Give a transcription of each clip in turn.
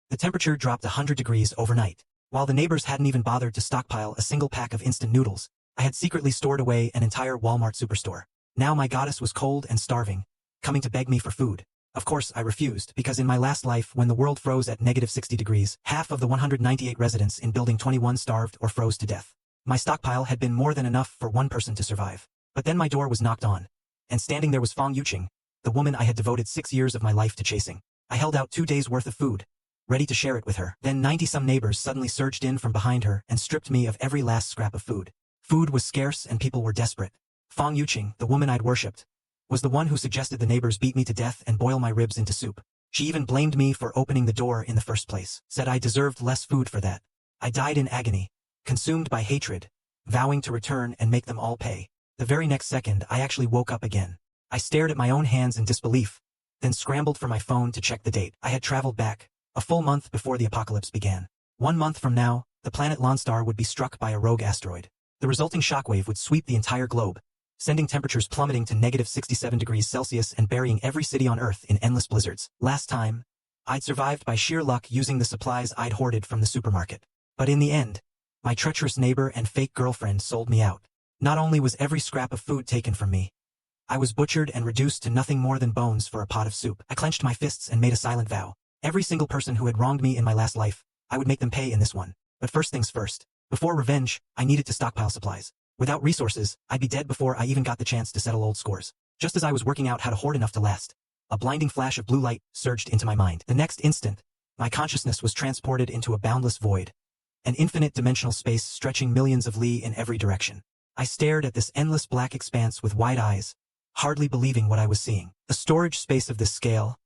The temperature dropped 100 degrees overnight. While the neighbors hadn't even bothered to stockpile a single pack of instant noodles, I had secretly stored away an entire Walmart superstore. Now my goddess was cold and starving, coming to beg me for food. Of course, I refused, because in my last life, when the world froze at -60 degrees, half of the 198 residents in Building 21 starved or froze to death. My stockpile had been more than enough for one person to survive. But then my door was knocked on, and standing there was Fong Yuqing, the woman I had devoted 6 years of my life to chasing. I held out 2 days' worth of food, ready to share it with her. Then 90-some neighbors suddenly surged in from behind her and stripped me of every last scrap of food. Food was scarce and people were desperate. Fong Yuqing, the woman I'd worshipped, was the one who suggested the neighbors beat me to death and boil my ribs into soup. She even blamed me for opening the door in the first place, said I deserved less food for that. I died in agony, consumed by hatred, vowing to return and make them all pay. The very next second, I actually woke up again. I stared at my own hands in disbelief, then scrambled for my phone to check the date. I had traveled back, a full month before the apocalypse began. 1 month from now, the planet Lonstar would be struck by a rogue asteroid. The resulting shockwave would sweep the entire globe, sending temperatures plummeting to -67 degrees Celsius and burying every city on Earth in endless blizzards. Last time, I'd survived by sheer luck using the supplies I'd hoarded from the supermarket. But in the end, my treacherous neighbor and fake girlfriend sold me out. Not only was every scrap of food taken from me, I was butchered and reduced to nothing more than bones for a pot of soup. I clenched my fists and made a silent vow. Every single person who had wronged me in my last life, I would make them pay in this one. But first things first. Before revenge, I needed to stockpile supplies. Without resources, I'd be dead before I even got the chance to settle old scores. Just as I was working out how to hoard enough to last, a blinding flash of blue light surged into my mind. The next instant, my consciousness was transported into a boundless void, an infinite dimensional space stretching millions of li in every direction. I stared at this endless black expanse with wide eyes, hardly believing what I was seeing. The storage space of this scale,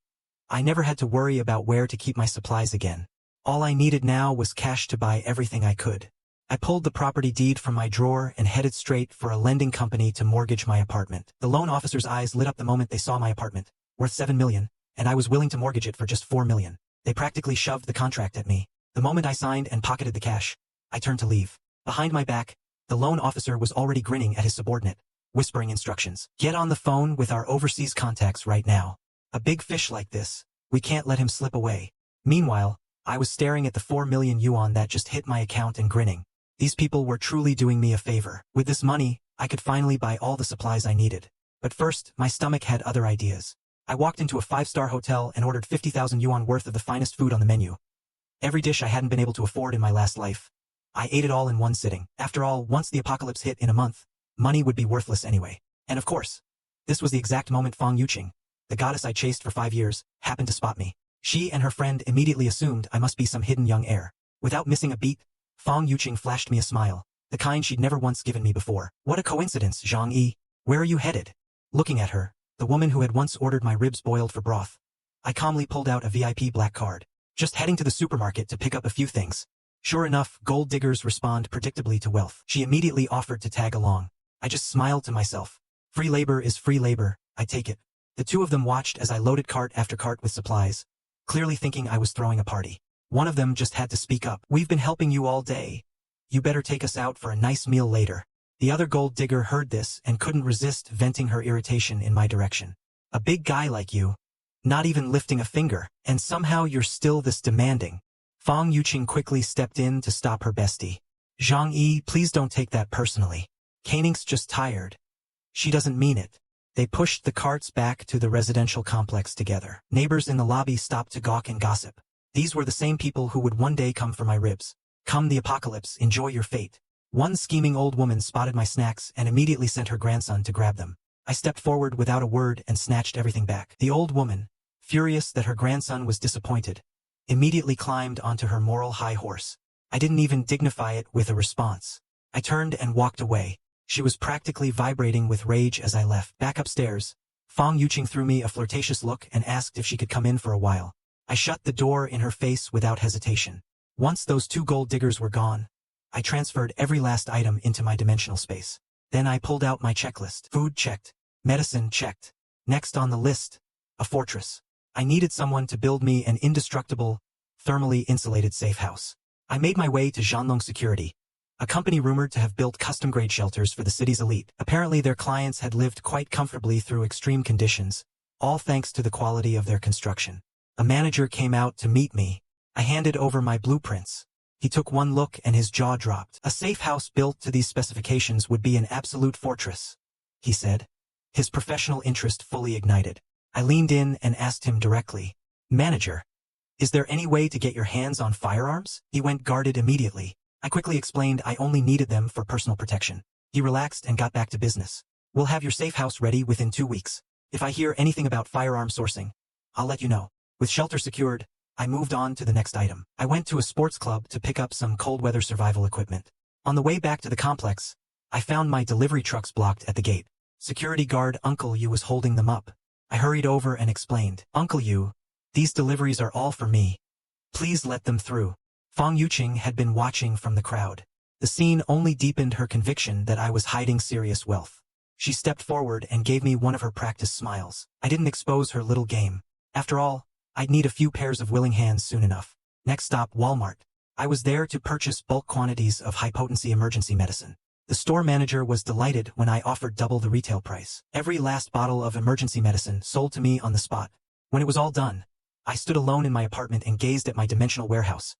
I never had to worry about where to keep my supplies again. All I needed now was cash to buy everything I could. I pulled the property deed from my drawer and headed straight for a lending company to mortgage my apartment. The loan officer's eyes lit up the moment they saw my apartment, worth $7 million, and I was willing to mortgage it for just $4 million. They practically shoved the contract at me. The moment I signed and pocketed the cash, I turned to leave. Behind my back, the loan officer was already grinning at his subordinate, whispering instructions. Get on the phone with our overseas contacts right now. A big fish like this, we can't let him slip away. Meanwhile, I was staring at the 4 million yuan that just hit my account and grinning. These people were truly doing me a favor. With this money, I could finally buy all the supplies I needed. But first, my stomach had other ideas. I walked into a 5-star hotel and ordered 50,000 yuan worth of the finest food on the menu. Every dish I hadn't been able to afford in my last life. I ate it all in one sitting. After all, once the apocalypse hit in a month, money would be worthless anyway. And of course, this was the exact moment Fong Yuqing, the goddess I chased for 5 years, happened to spot me. She and her friend immediately assumed I must be some hidden young heir. Without missing a beat, Fong Yuqing flashed me a smile, the kind she'd never once given me before. What a coincidence, Zhang Yi. Where are you headed? Looking at her, the woman who had once ordered my ribs boiled for broth, I calmly pulled out a VIP black card. Just heading to the supermarket to pick up a few things. Sure enough, gold diggers respond predictably to wealth. She immediately offered to tag along. I just smiled to myself. Free labor is free labor, I take it. The two of them watched as I loaded cart after cart with supplies, clearly thinking I was throwing a party. One of them just had to speak up. We've been helping you all day. You better take us out for a nice meal later. The other gold digger heard this and couldn't resist venting her irritation in my direction. A big guy like you, not even lifting a finger, and somehow you're still this demanding. Fong Yuqing quickly stepped in to stop her bestie. Zhang Yi, please don't take that personally. Kaning's just tired. She doesn't mean it. They pushed the carts back to the residential complex together. Neighbors in the lobby stopped to gawk and gossip. These were the same people who would one day come for my ribs. Come the apocalypse, enjoy your fate. One scheming old woman spotted my snacks and immediately sent her grandson to grab them. I stepped forward without a word and snatched everything back. The old woman, furious that her grandson was disappointed, immediately climbed onto her moral high horse. I didn't even dignify it with a response. I turned and walked away. She was practically vibrating with rage as I left. Back upstairs, Fong Yuqing threw me a flirtatious look and asked if she could come in for a while. I shut the door in her face without hesitation. Once those 2 gold diggers were gone, I transferred every last item into my dimensional space. Then I pulled out my checklist. Food checked. Medicine checked. Next on the list, a fortress. I needed someone to build me an indestructible, thermally insulated safe house. I made my way to Zhanlong Security, a company rumored to have built custom-grade shelters for the city's elite. Apparently their clients had lived quite comfortably through extreme conditions, all thanks to the quality of their construction. A manager came out to meet me, I handed over my blueprints. He took one look and his jaw dropped. A safe house built to these specifications would be an absolute fortress, he said, his professional interest fully ignited. I leaned in and asked him directly, Manager, is there any way to get your hands on firearms? He went guarded immediately. I quickly explained I only needed them for personal protection. He relaxed and got back to business. We'll have your safe house ready within 2 weeks. If I hear anything about firearm sourcing, I'll let you know. With shelter secured, I moved on to the next item. I went to a sports club to pick up some cold weather survival equipment. On the way back to the complex, I found my delivery trucks blocked at the gate. Security guard Uncle Yu was holding them up. I hurried over and explained, Uncle Yu, these deliveries are all for me. Please let them through. Fang Yuqing had been watching from the crowd. The scene only deepened her conviction that I was hiding serious wealth. She stepped forward and gave me one of her practice smiles. I didn't expose her little game. After all, I'd need a few pairs of willing hands soon enough. Next stop, Walmart. I was there to purchase bulk quantities of high-potency emergency medicine. The store manager was delighted when I offered double the retail price. Every last bottle of emergency medicine sold to me on the spot. When it was all done, I stood alone in my apartment and gazed at my dimensional warehouse,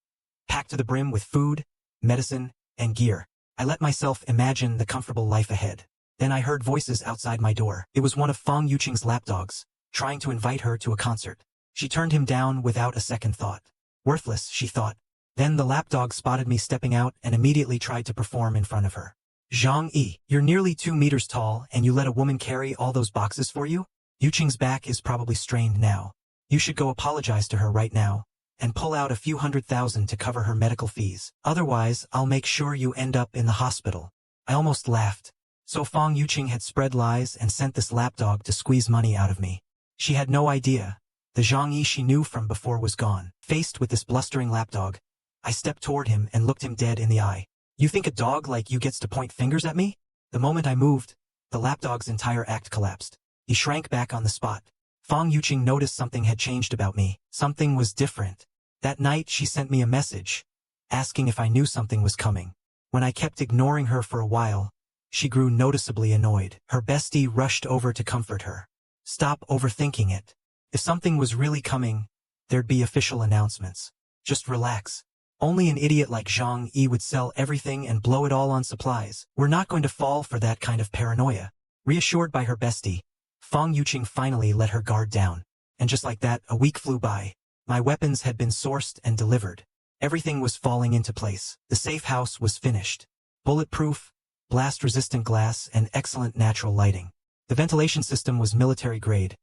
packed to the brim with food, medicine, and gear. I let myself imagine the comfortable life ahead. Then I heard voices outside my door. It was one of Fang Yuqing's lapdogs, trying to invite her to a concert. She turned him down without a second thought. Worthless, she thought. Then the lapdog spotted me stepping out and immediately tried to perform in front of her. Zhang Yi, you're nearly 2 meters tall and you let a woman carry all those boxes for you? Yuqing's back is probably strained now. You should go apologize to her right now and pull out a few $100,000 to cover her medical fees. Otherwise, I'll make sure you end up in the hospital. I almost laughed. So Fang Yuqing had spread lies and sent this lapdog to squeeze money out of me. She had no idea. The Zhang Yi she knew from before was gone. Faced with this blustering lapdog, I stepped toward him and looked him dead in the eye. You think a dog like you gets to point fingers at me? The moment I moved, the lapdog's entire act collapsed. He shrank back on the spot. Fang Yuqing noticed something had changed about me. Something was different. That night she sent me a message, asking if I knew something was coming. When I kept ignoring her for a while, she grew noticeably annoyed. Her bestie rushed over to comfort her. Stop overthinking it. If something was really coming, there'd be official announcements. Just relax. Only an idiot like Zhang Yi would sell everything and blow it all on supplies. We're not going to fall for that kind of paranoia. Reassured by her bestie, Fang Yuqing finally let her guard down. And just like that, a week flew by. My weapons had been sourced and delivered. Everything was falling into place. The safe house was finished. Bulletproof, blast-resistant glass, and excellent natural lighting. The ventilation system was military grade,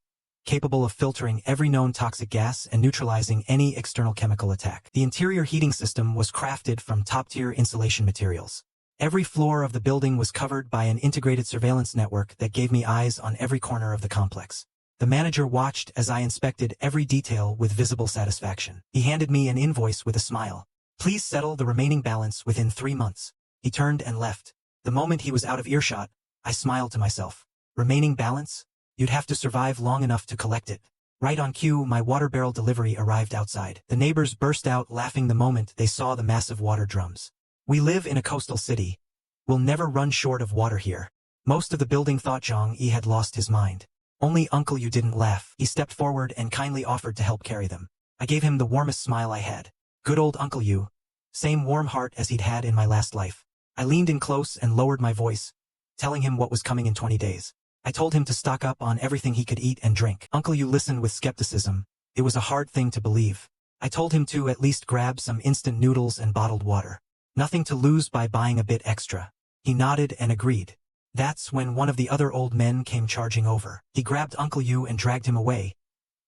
capable of filtering every known toxic gas and neutralizing any external chemical attack. The interior heating system was crafted from top-tier insulation materials. Every floor of the building was covered by an integrated surveillance network that gave me eyes on every corner of the complex. The manager watched as I inspected every detail with visible satisfaction. He handed me an invoice with a smile. Please settle the remaining balance within 3 months. He turned and left. The moment he was out of earshot, I smiled to myself. Remaining balance? You'd have to survive long enough to collect it. Right on cue, my water barrel delivery arrived outside. The neighbors burst out laughing the moment they saw the massive water drums. We live in a coastal city. We'll never run short of water here. Most of the building thought Zhang Yi had lost his mind. Only Uncle Yu didn't laugh. He stepped forward and kindly offered to help carry them. I gave him the warmest smile I had. Good old Uncle Yu. Same warm heart as he'd had in my last life. I leaned in close and lowered my voice, telling him what was coming in 20 days. I told him to stock up on everything he could eat and drink. Uncle Yu listened with skepticism. It was a hard thing to believe. I told him to at least grab some instant noodles and bottled water. Nothing to lose by buying a bit extra. He nodded and agreed. That's when one of the other old men came charging over. He grabbed Uncle Yu and dragged him away,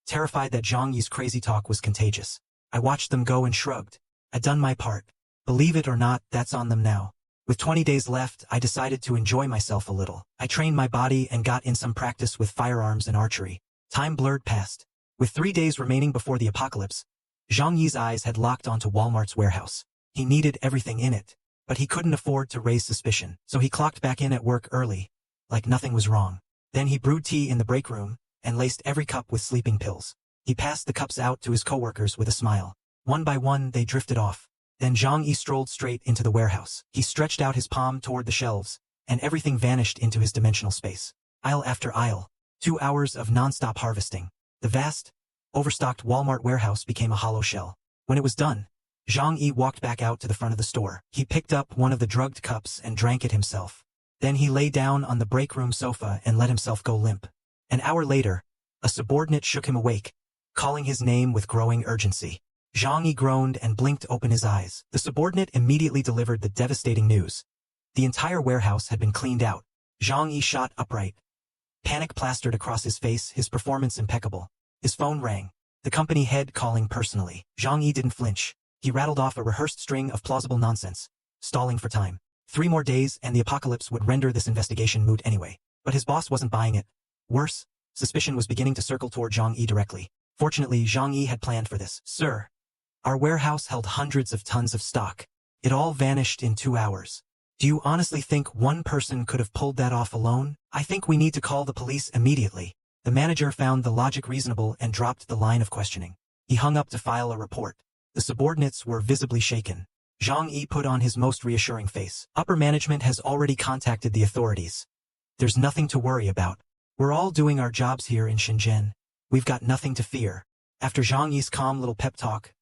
terrified that Zhang Yi's crazy talk was contagious. I watched them go and shrugged. I'd done my part. Believe it or not, that's on them now. With 20 days left, I decided to enjoy myself a little. I trained my body and got in some practice with firearms and archery. Time blurred past. With 3 days remaining before the apocalypse, Zhang Yi's eyes had locked onto Walmart's warehouse. He needed everything in it, but he couldn't afford to raise suspicion, so he clocked back in at work early, like nothing was wrong. Then he brewed tea in the break room and laced every cup with sleeping pills. He passed the cups out to his coworkers with a smile. One by one, they drifted off. Then Zhang Yi strolled straight into the warehouse. He stretched out his palm toward the shelves, and everything vanished into his dimensional space. Aisle after aisle. 2 hours of non-stop harvesting. The vast, overstocked Walmart warehouse became a hollow shell. When it was done, Zhang Yi walked back out to the front of the store. He picked up one of the drugged cups and drank it himself. Then he lay down on the break room sofa and let himself go limp. An hour later, a subordinate shook him awake, calling his name with growing urgency. Zhang Yi groaned and blinked open his eyes. The subordinate immediately delivered the devastating news. The entire warehouse had been cleaned out. Zhang Yi shot upright. Panic plastered across his face, his performance impeccable. His phone rang. The company head calling personally. Zhang Yi didn't flinch. He rattled off a rehearsed string of plausible nonsense, stalling for time. 3 more days and the apocalypse would render this investigation moot anyway. But his boss wasn't buying it. Worse, suspicion was beginning to circle toward Zhang Yi directly. Fortunately, Zhang Yi had planned for this. Sir, our warehouse held hundreds of tons of stock. It all vanished in 2 hours. Do you honestly think one person could have pulled that off alone? I think we need to call the police immediately. The manager found the logic reasonable and dropped the line of questioning. He hung up to file a report. The subordinates were visibly shaken. Zhang Yi put on his most reassuring face. Upper management has already contacted the authorities. There's nothing to worry about. We're all doing our jobs here in Shenzhen. We've got nothing to fear. After Zhang Yi's calm little pep talk,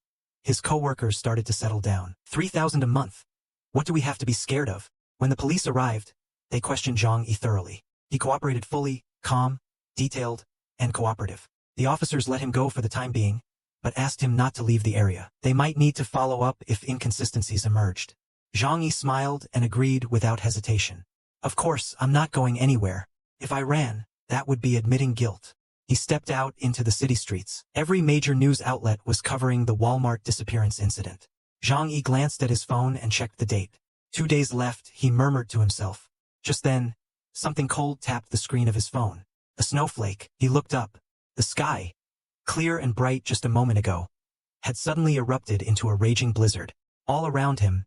his co-workers started to settle down. 3,000 a month. What do we have to be scared of? When the police arrived, they questioned Zhang Yi thoroughly. He cooperated fully, calm, detailed, and cooperative. The officers let him go for the time being, but asked him not to leave the area. They might need to follow up if inconsistencies emerged. Zhang Yi smiled and agreed without hesitation. Of course, I'm not going anywhere. If I ran, that would be admitting guilt. He stepped out into the city streets. Every major news outlet was covering the Walmart disappearance incident. Zhang Yi glanced at his phone and checked the date. 2 days left, he murmured to himself. Just then, something cold tapped the screen of his phone. A snowflake. He looked up. The sky, clear and bright just a moment ago, had suddenly erupted into a raging blizzard. All around him,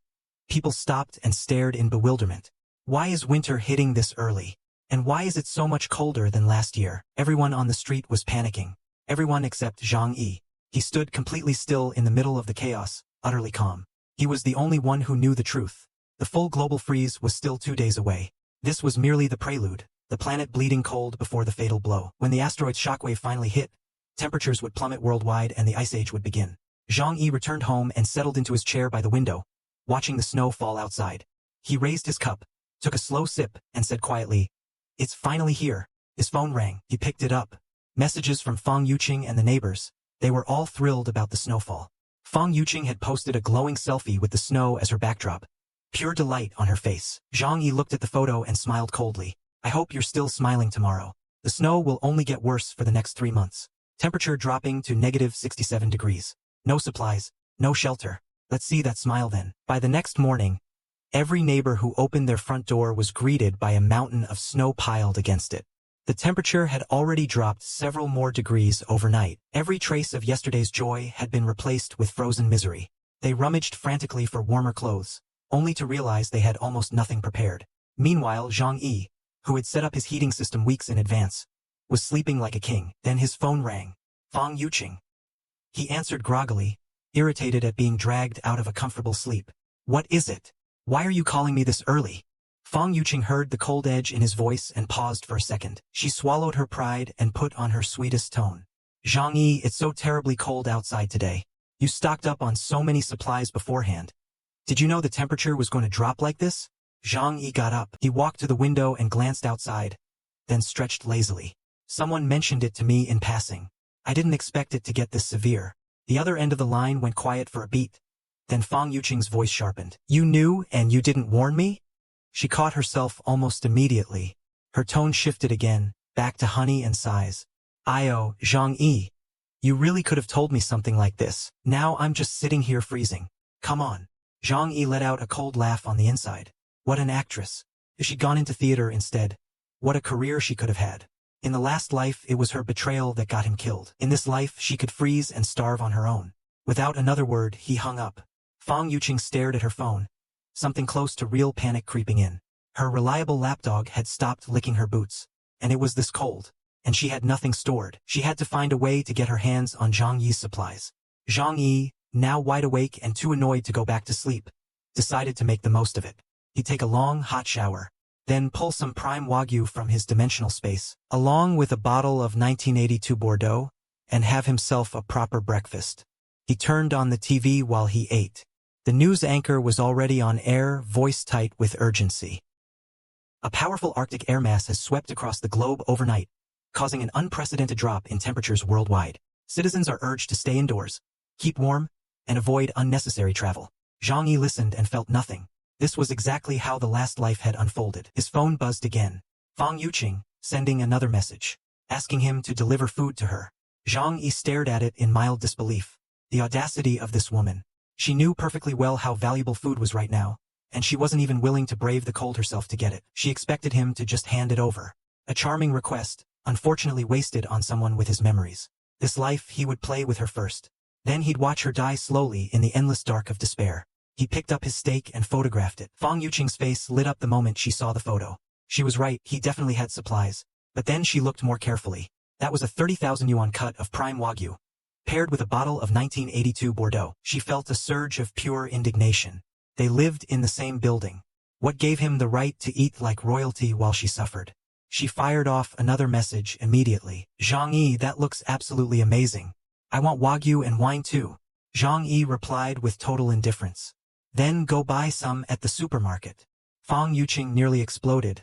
people stopped and stared in bewilderment. Why is winter hitting this early? And why is it so much colder than last year? Everyone on the street was panicking. Everyone except Zhang Yi. He stood completely still in the middle of the chaos, utterly calm. He was the only one who knew the truth. The full global freeze was still 2 days away. This was merely the prelude, the planet bleeding cold before the fatal blow. When the asteroid's shockwave finally hit, temperatures would plummet worldwide and the ice age would begin. Zhang Yi returned home and settled into his chair by the window, watching the snow fall outside. He raised his cup, took a slow sip, and said quietly, "It's finally here." His phone rang. He picked it up. Messages from Fang Yuqing and the neighbors. They were all thrilled about the snowfall. Fang Yuqing had posted a glowing selfie with the snow as her backdrop. Pure delight on her face. Zhang Yi looked at the photo and smiled coldly. "I hope you're still smiling tomorrow. The snow will only get worse for the next 3 months. Temperature dropping to -67 degrees. No supplies, no shelter. Let's see that smile then." By the next morning, every neighbor who opened their front door was greeted by a mountain of snow piled against it. The temperature had already dropped several more degrees overnight. Every trace of yesterday's joy had been replaced with frozen misery. They rummaged frantically for warmer clothes, only to realize they had almost nothing prepared. Meanwhile, Zhang Yi, who had set up his heating system weeks in advance, was sleeping like a king. Then his phone rang. Fang Yuqing. He answered groggily, irritated at being dragged out of a comfortable sleep. "What is it? Why are you calling me this early?" Fang Yuqing heard the cold edge in his voice and paused for a second. She swallowed her pride and put on her sweetest tone. "Zhang Yi, it's so terribly cold outside today. You stocked up on so many supplies beforehand. Did you know the temperature was going to drop like this?" Zhang Yi got up. He walked to the window and glanced outside, then stretched lazily. "Someone mentioned it to me in passing. I didn't expect it to get this severe." The other end of the line went quiet for a beat. Then Fang Yuqing's voice sharpened. "You knew and you didn't warn me?" She caught herself almost immediately. Her tone shifted again, back to honey and sighs. "Io, Zhang Yi. You really could have told me something like this. Now I'm just sitting here freezing. Come on." Zhang Yi let out a cold laugh on the inside. What an actress. If she'd gone into theater instead, what a career she could have had. In the last life, it was her betrayal that got him killed. In this life, she could freeze and starve on her own. Without another word, he hung up. Fang Yuqing stared at her phone, something close to real panic creeping in. Her reliable lapdog had stopped licking her boots, and it was this cold, and she had nothing stored. She had to find a way to get her hands on Zhang Yi's supplies. Zhang Yi, now wide awake and too annoyed to go back to sleep, decided to make the most of it. He'd take a long, hot shower, then pull some prime Wagyu from his dimensional space, along with a bottle of 1982 Bordeaux, and have himself a proper breakfast. He turned on the TV while he ate. The news anchor was already on air, voice tight with urgency. A powerful Arctic air mass has swept across the globe overnight, causing an unprecedented drop in temperatures worldwide. Citizens are urged to stay indoors, keep warm, and avoid unnecessary travel. Zhang Yi listened and felt nothing. This was exactly how the last life had unfolded. His phone buzzed again. Fang Yuqing, sending another message, asking him to deliver food to her. Zhang Yi stared at it in mild disbelief. The audacity of this woman. She knew perfectly well how valuable food was right now, and she wasn't even willing to brave the cold herself to get it. She expected him to just hand it over. A charming request, unfortunately wasted on someone with his memories. This life he would play with her first. Then he'd watch her die slowly in the endless dark of despair. He picked up his steak and photographed it. Fang Yuqing's face lit up the moment she saw the photo. She was right, he definitely had supplies. But then she looked more carefully. That was a 30,000 yuan cut of prime Wagyu, paired with a bottle of 1982 Bordeaux. She felt a surge of pure indignation. They lived in the same building. What gave him the right to eat like royalty while she suffered? She fired off another message immediately. Zhang Yi, that looks absolutely amazing. I want Wagyu and wine too. Zhang Yi replied with total indifference. Then go buy some at the supermarket. Fang Yuqing nearly exploded,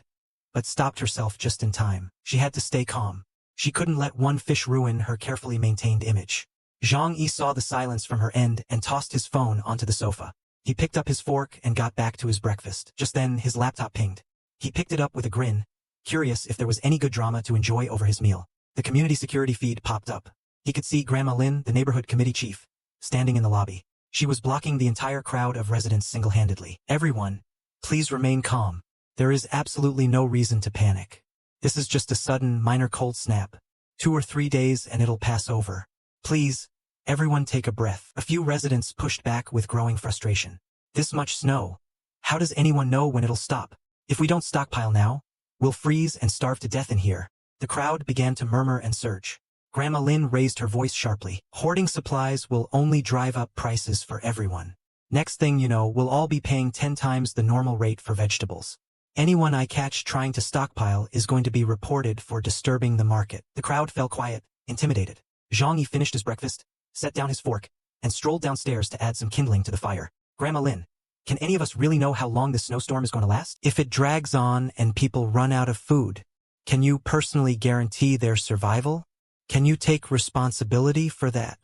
but stopped herself just in time. She had to stay calm. She couldn't let one fish ruin her carefully maintained image. Zhang Yi saw the silence from her end and tossed his phone onto the sofa. He picked up his fork and got back to his breakfast. Just then, his laptop pinged. He picked it up with a grin, curious if there was any good drama to enjoy over his meal. The community security feed popped up. He could see Grandma Lin, the neighborhood committee chief, standing in the lobby. She was blocking the entire crowd of residents single-handedly. Everyone, please remain calm. There is absolutely no reason to panic. This is just a sudden, minor cold snap. 2 or 3 days and it'll pass over. Please, everyone take a breath. A few residents pushed back with growing frustration. This much snow. How does anyone know when it'll stop? If we don't stockpile now, we'll freeze and starve to death in here. The crowd began to murmur and surge. Grandma Lin raised her voice sharply. Hoarding supplies will only drive up prices for everyone. Next thing you know, we'll all be paying 10 times the normal rate for vegetables. Anyone I catch trying to stockpile is going to be reported for disturbing the market. The crowd fell quiet, intimidated. Zhang Yi finished his breakfast, set down his fork, and strolled downstairs to add some kindling to the fire. Grandma Lin, can any of us really know how long this snowstorm is going to last? If it drags on and people run out of food, can you personally guarantee their survival? Can you take responsibility for that?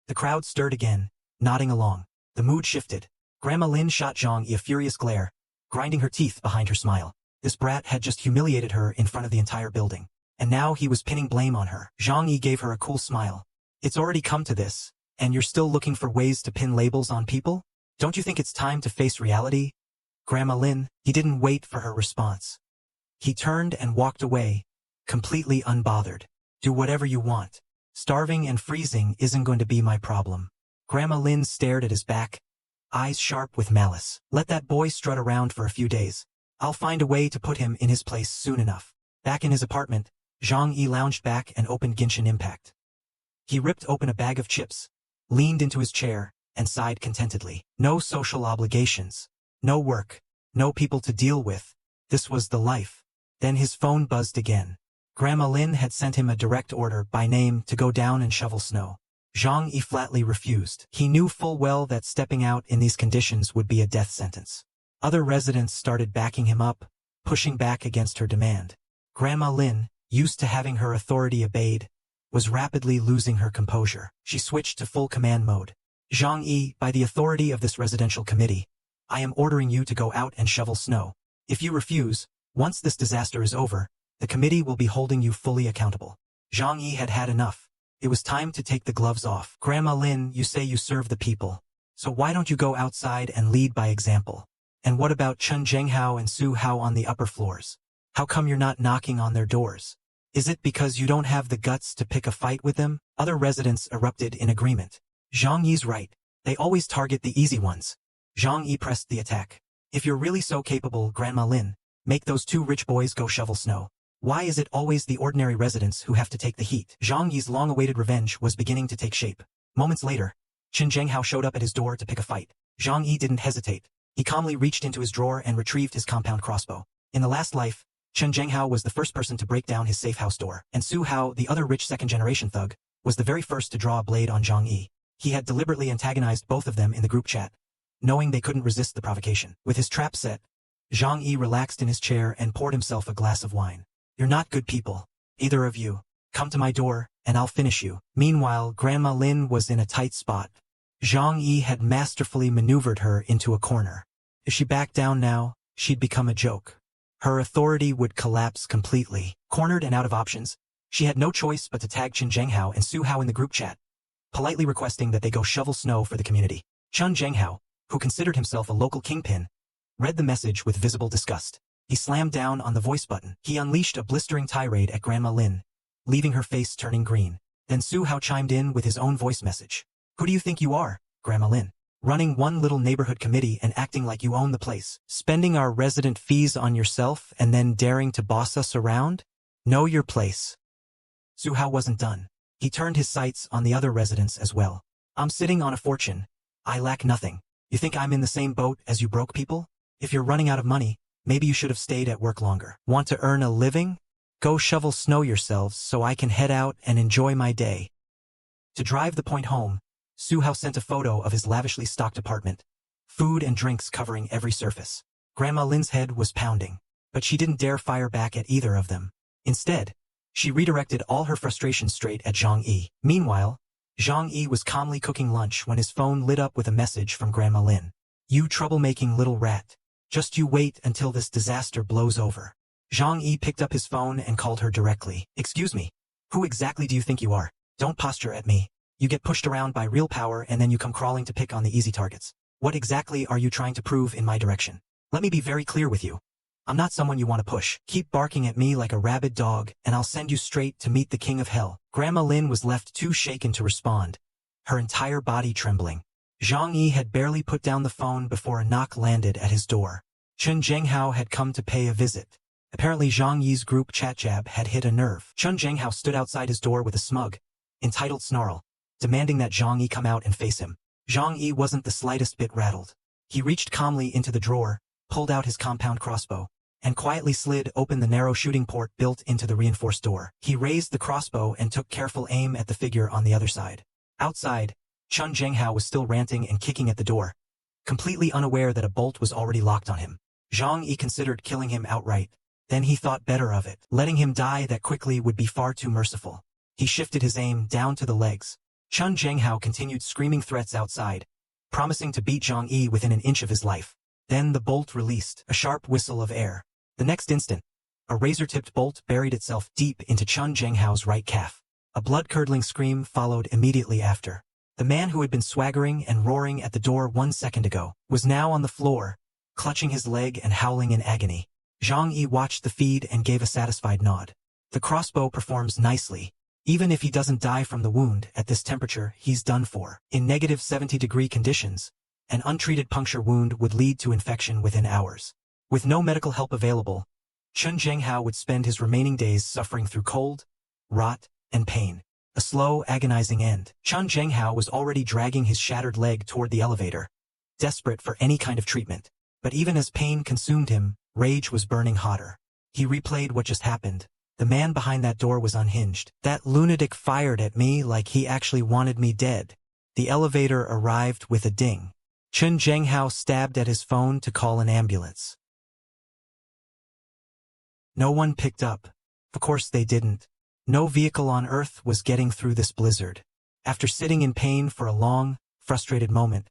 The crowd stirred again, nodding along. The mood shifted. Grandma Lin shot Zhang Yi a furious glare, grinding her teeth behind her smile. This brat had just humiliated her in front of the entire building, and now he was pinning blame on her. Zhang Yi gave her a cool smile. It's already come to this, and you're still looking for ways to pin labels on people? Don't you think it's time to face reality? Grandma Lin, he didn't wait for her response. He turned and walked away, completely unbothered. Do whatever you want. Starving and freezing isn't going to be my problem. Grandma Lin stared at his back, eyes sharp with malice. Let that boy strut around for a few days. I'll find a way to put him in his place soon enough. Back in his apartment, Zhang Yi lounged back and opened Genshin Impact. He ripped open a bag of chips, leaned into his chair, and sighed contentedly. No social obligations. No work. No people to deal with. This was the life. Then his phone buzzed again. Grandma Lin had sent him a direct order by name to go down and shovel snow. Zhang Yi flatly refused. He knew full well that stepping out in these conditions would be a death sentence. Other residents started backing him up, pushing back against her demand. Grandma Lin, used to having her authority obeyed, was rapidly losing her composure. She switched to full command mode. Zhang Yi, by the authority of this residential committee, I am ordering you to go out and shovel snow. If you refuse, once this disaster is over, the committee will be holding you fully accountable. Zhang Yi had had enough. It was time to take the gloves off. Grandma Lin, you say you serve the people. So why don't you go outside and lead by example? And what about Chen Zhenghao and Su Hao on the upper floors? How come you're not knocking on their doors? Is it because you don't have the guts to pick a fight with them? Other residents erupted in agreement. Zhang Yi's right. They always target the easy ones. Zhang Yi pressed the attack. If you're really so capable, Grandma Lin, make those 2 rich boys go shovel snow. Why is it always the ordinary residents who have to take the heat? Zhang Yi's long-awaited revenge was beginning to take shape. Moments later, Chen Zhenghao showed up at his door to pick a fight. Zhang Yi didn't hesitate. He calmly reached into his drawer and retrieved his compound crossbow. In the last life, Chen Zhenghao was the first person to break down his safe house door, and Su Hao, the other rich second-generation thug, was the very first to draw a blade on Zhang Yi. He had deliberately antagonized both of them in the group chat, knowing they couldn't resist the provocation. With his trap set, Zhang Yi relaxed in his chair and poured himself a glass of wine. "You're not good people, either of you. Come to my door, and I'll finish you." Meanwhile, Grandma Lin was in a tight spot. Zhang Yi had masterfully maneuvered her into a corner. If she backed down now, she'd become a joke. Her authority would collapse completely. Cornered and out of options, she had no choice but to tag Chen Zhenghao and Su Hao in the group chat, politely requesting that they go shovel snow for the community. Chen Zhenghao, who considered himself a local kingpin, read the message with visible disgust. He slammed down on the voice button. He unleashed a blistering tirade at Grandma Lin, leaving her face turning green. Then Su Hao chimed in with his own voice message. "Who do you think you are, Grandma Lin? Running one little neighborhood committee and acting like you own the place? Spending our resident fees on yourself and then daring to boss us around? Know your place." Su Hao wasn't done. He turned his sights on the other residents as well. "I'm sitting on a fortune. I lack nothing. You think I'm in the same boat as you broke people? If you're running out of money, maybe you should have stayed at work longer. Want to earn a living? Go shovel snow yourselves so I can head out and enjoy my day." To drive the point home, Su Hao sent a photo of his lavishly stocked apartment, food and drinks covering every surface. Grandma Lin's head was pounding, but she didn't dare fire back at either of them. Instead, she redirected all her frustration straight at Zhang Yi. Meanwhile, Zhang Yi was calmly cooking lunch when his phone lit up with a message from Grandma Lin. "You troublemaking little rat. Just you wait until this disaster blows over." Zhang Yi picked up his phone and called her directly. "Excuse me, who exactly do you think you are? Don't posture at me. You get pushed around by real power and then you come crawling to pick on the easy targets. What exactly are you trying to prove in my direction? Let me be very clear with you. I'm not someone you want to push. Keep barking at me like a rabid dog, and I'll send you straight to meet the king of hell." Grandma Lin was left too shaken to respond, her entire body trembling. Zhang Yi had barely put down the phone before a knock landed at his door. Chen Zhenghao had come to pay a visit. Apparently Zhang Yi's group chat jab had hit a nerve. Chen Zhenghao stood outside his door with a smug, entitled snarl, demanding that Zhang Yi come out and face him. Zhang Yi wasn't the slightest bit rattled. He reached calmly into the drawer, pulled out his compound crossbow, and quietly slid open the narrow shooting port built into the reinforced door. He raised the crossbow and took careful aim at the figure on the other side. Outside, Chen Zhenghao was still ranting and kicking at the door, completely unaware that a bolt was already locked on him. Zhang Yi considered killing him outright. Then he thought better of it. Letting him die that quickly would be far too merciful. He shifted his aim down to the legs. Chen Zhenghao continued screaming threats outside, promising to beat Zhang Yi within an inch of his life. Then the bolt released, a sharp whistle of air. The next instant, a razor-tipped bolt buried itself deep into Chen Zhenghao's right calf. A blood-curdling scream followed immediately after. The man who had been swaggering and roaring at the door 1 second ago was now on the floor, clutching his leg and howling in agony. Zhang Yi watched the feed and gave a satisfied nod. The crossbow performs nicely. Even if he doesn't die from the wound at this temperature, he's done for. In negative 70-degree conditions, an untreated puncture wound would lead to infection within hours. With no medical help available, Chen Zhenghao would spend his remaining days suffering through cold, rot, and pain. A slow, agonizing end. Chen Zhenghao was already dragging his shattered leg toward the elevator, desperate for any kind of treatment. But even as pain consumed him, rage was burning hotter. He replayed what just happened. The man behind that door was unhinged. That lunatic fired at me like he actually wanted me dead. The elevator arrived with a ding. Chen Zhenghao stabbed at his phone to call an ambulance. No one picked up. Of course they didn't. No vehicle on Earth was getting through this blizzard. After sitting in pain for a long, frustrated moment,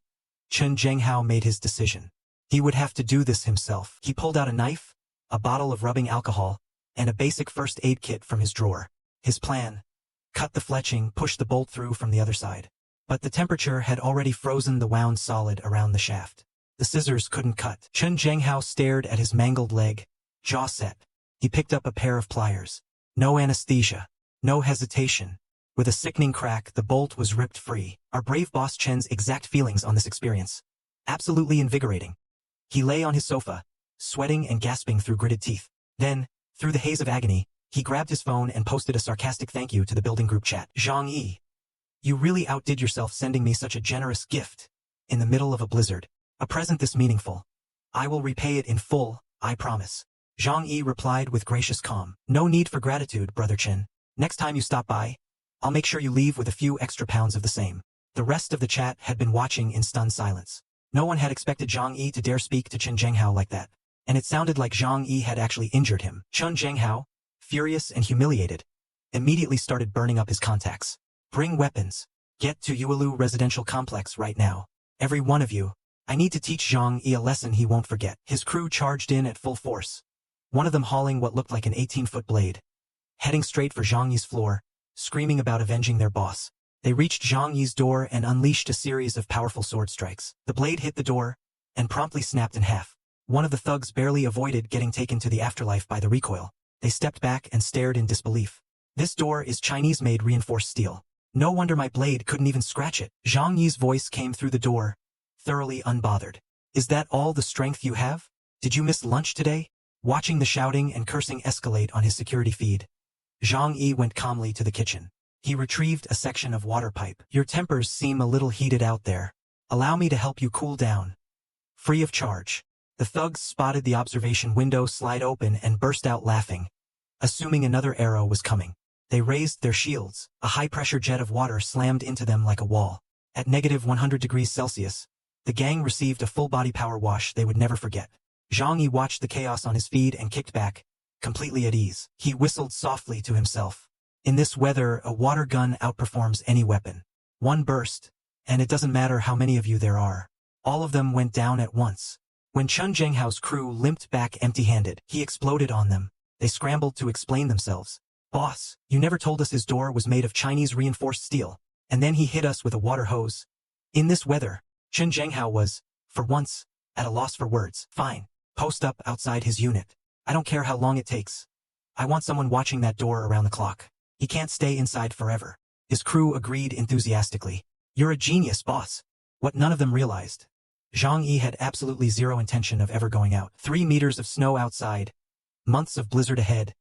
Chen Zhenghao made his decision. He would have to do this himself. He pulled out a knife, a bottle of rubbing alcohol, and a basic first aid kit from his drawer. His plan: cut the fletching, push the bolt through from the other side. But the temperature had already frozen the wound solid around the shaft. The scissors couldn't cut. Chen Zhenghao stared at his mangled leg, jaw set. He picked up a pair of pliers. No anesthesia, no hesitation. With a sickening crack, the bolt was ripped free. Our brave boss Chen's exact feelings on this experience. Absolutely invigorating. He lay on his sofa, sweating and gasping through gritted teeth. Then, through the haze of agony, he grabbed his phone and posted a sarcastic thank you to the building group chat. "Zhang Yi, you really outdid yourself sending me such a generous gift. In the middle of a blizzard. A present this meaningful. I will repay it in full, I promise." Zhang Yi replied with gracious calm. "No need for gratitude, Brother Chen. Next time you stop by, I'll make sure you leave with a few extra pounds of the same." The rest of the chat had been watching in stunned silence. No one had expected Zhang Yi to dare speak to Chen Zhenghao like that. And it sounded like Zhang Yi had actually injured him. Chen Zhenghao, furious and humiliated, immediately started burning up his contacts. Bring weapons. Get to Yuelu residential complex right now. Every one of you. I need to teach Zhang Yi a lesson he won't forget. His crew charged in at full force. One of them hauling what looked like an 18-foot blade. Heading straight for Zhang Yi's floor, screaming about avenging their boss. They reached Zhang Yi's door and unleashed a series of powerful sword strikes. The blade hit the door, and promptly snapped in half. One of the thugs barely avoided getting taken to the afterlife by the recoil. They stepped back and stared in disbelief. This door is Chinese-made reinforced steel. No wonder my blade couldn't even scratch it. Zhang Yi's voice came through the door, thoroughly unbothered. Is that all the strength you have? Did you miss lunch today? Watching the shouting and cursing escalate on his security feed, Zhang Yi went calmly to the kitchen. He retrieved a section of water pipe. Your tempers seem a little heated out there. Allow me to help you cool down. Free of charge. The thugs spotted the observation window slide open and burst out laughing, assuming another arrow was coming. They raised their shields. A high-pressure jet of water slammed into them like a wall. At -100°C, the gang received a full-body power wash they would never forget. Zhang Yi watched the chaos on his feed and kicked back, completely at ease. He whistled softly to himself. In this weather, a water gun outperforms any weapon. One burst, and it doesn't matter how many of you there are. All of them went down at once. When Chen Zhenghao's crew limped back empty-handed, he exploded on them. They scrambled to explain themselves. Boss, you never told us his door was made of Chinese reinforced steel, and then he hit us with a water hose. In this weather, Chen Zhenghao was, for once, at a loss for words. Fine. Post up outside his unit. I don't care how long it takes. I want someone watching that door around the clock. He can't stay inside forever. His crew agreed enthusiastically. You're a genius, boss. What none of them realized. Zhang Yi had absolutely zero intention of ever going out. 3 meters of snow outside. Months of blizzard ahead.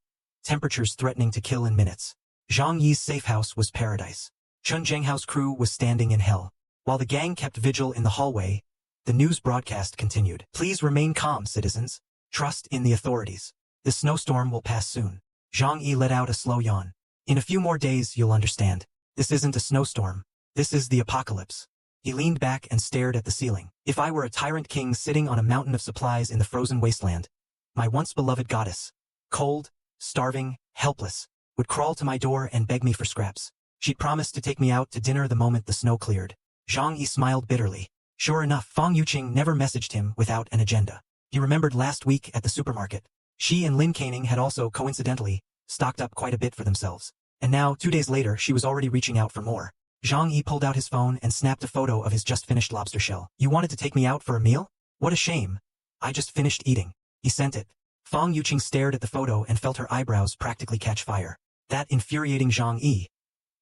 Temperatures threatening to kill in minutes. Zhang Yi's safe house was paradise. Chen Zhenghao's crew was standing in hell. While the gang kept vigil in the hallway, the news broadcast continued. Please remain calm, citizens. Trust in the authorities. This snowstorm will pass soon. Zhang Yi let out a slow yawn. In a few more days you'll understand. This isn't a snowstorm. This is the apocalypse. He leaned back and stared at the ceiling. If I were a tyrant king sitting on a mountain of supplies in the frozen wasteland, my once beloved goddess, cold, starving, helpless, would crawl to my door and beg me for scraps. She'd promised to take me out to dinner the moment the snow cleared. Zhang Yi smiled bitterly. Sure enough, Fang Yuqing never messaged him without an agenda. He remembered last week at the supermarket. She and Lin Caning had also, coincidentally, stocked up quite a bit for themselves. And now, 2 days later, she was already reaching out for more. Zhang Yi pulled out his phone and snapped a photo of his just-finished lobster shell. You wanted to take me out for a meal? What a shame. I just finished eating. He sent it. Fang Yuqing stared at the photo and felt her eyebrows practically catch fire. That infuriating Zhang Yi.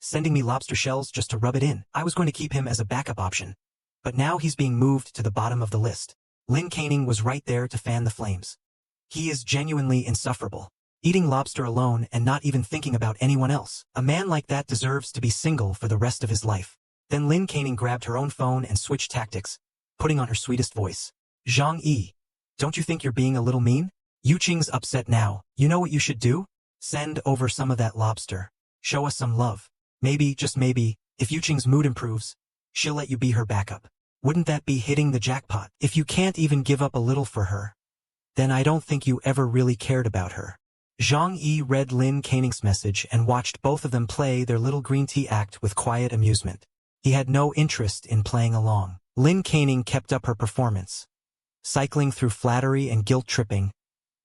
Sending me lobster shells just to rub it in. I was going to keep him as a backup option. But now he's being moved to the bottom of the list. Lin Caning was right there to fan the flames. He is genuinely insufferable. Eating lobster alone and not even thinking about anyone else. A man like that deserves to be single for the rest of his life. Then Lin Caning grabbed her own phone and switched tactics, putting on her sweetest voice. Zhang Yi, don't you think you're being a little mean? Yuqing's upset now. You know what you should do? Send over some of that lobster. Show us some love. Maybe, just maybe, if Yuqing's mood improves, she'll let you be her backup. Wouldn't that be hitting the jackpot? If you can't even give up a little for her, then I don't think you ever really cared about her. Zhang Yi read Lin Caning's message and watched both of them play their little green tea act with quiet amusement. He had no interest in playing along. Lin Caning kept up her performance, cycling through flattery and guilt-tripping,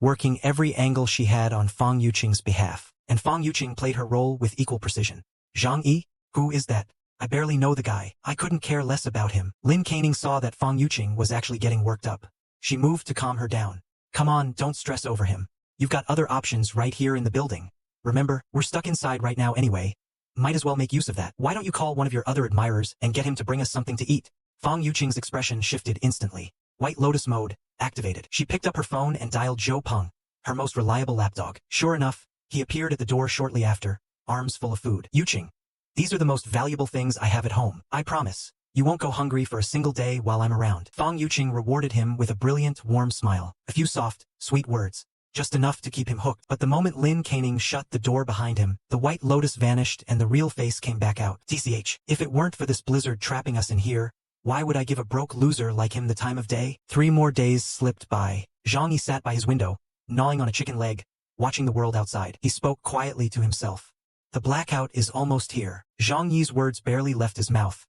working every angle she had on Fang Yuqing's behalf. And Fang Yuqing played her role with equal precision. Zhang Yi? Who is that? I barely know the guy. I couldn't care less about him. Lin Caning saw that Fang Yuqing was actually getting worked up. She moved to calm her down. Come on, don't stress over him. You've got other options right here in the building. Remember, we're stuck inside right now anyway. Might as well make use of that. Why don't you call one of your other admirers and get him to bring us something to eat? Fang Yuqing's expression shifted instantly. White Lotus mode activated. She picked up her phone and dialed Zhou Peng, her most reliable lapdog. Sure enough, he appeared at the door shortly after, arms full of food. Yuqing, these are the most valuable things I have at home. I promise. You won't go hungry for a single day while I'm around. Fang Yuqing rewarded him with a brilliant, warm smile. A few soft, sweet words. just enough to keep him hooked. But the moment Lin Caning shut the door behind him, the White Lotus vanished and the real face came back out. TCH, if it weren't for this blizzard trapping us in here, why would I give a broke loser like him the time of day? 3 more days slipped by. Zhang Yi sat by his window, gnawing on a chicken leg, watching the world outside. He spoke quietly to himself. The blackout is almost here. Zhang Yi's words barely left his mouth.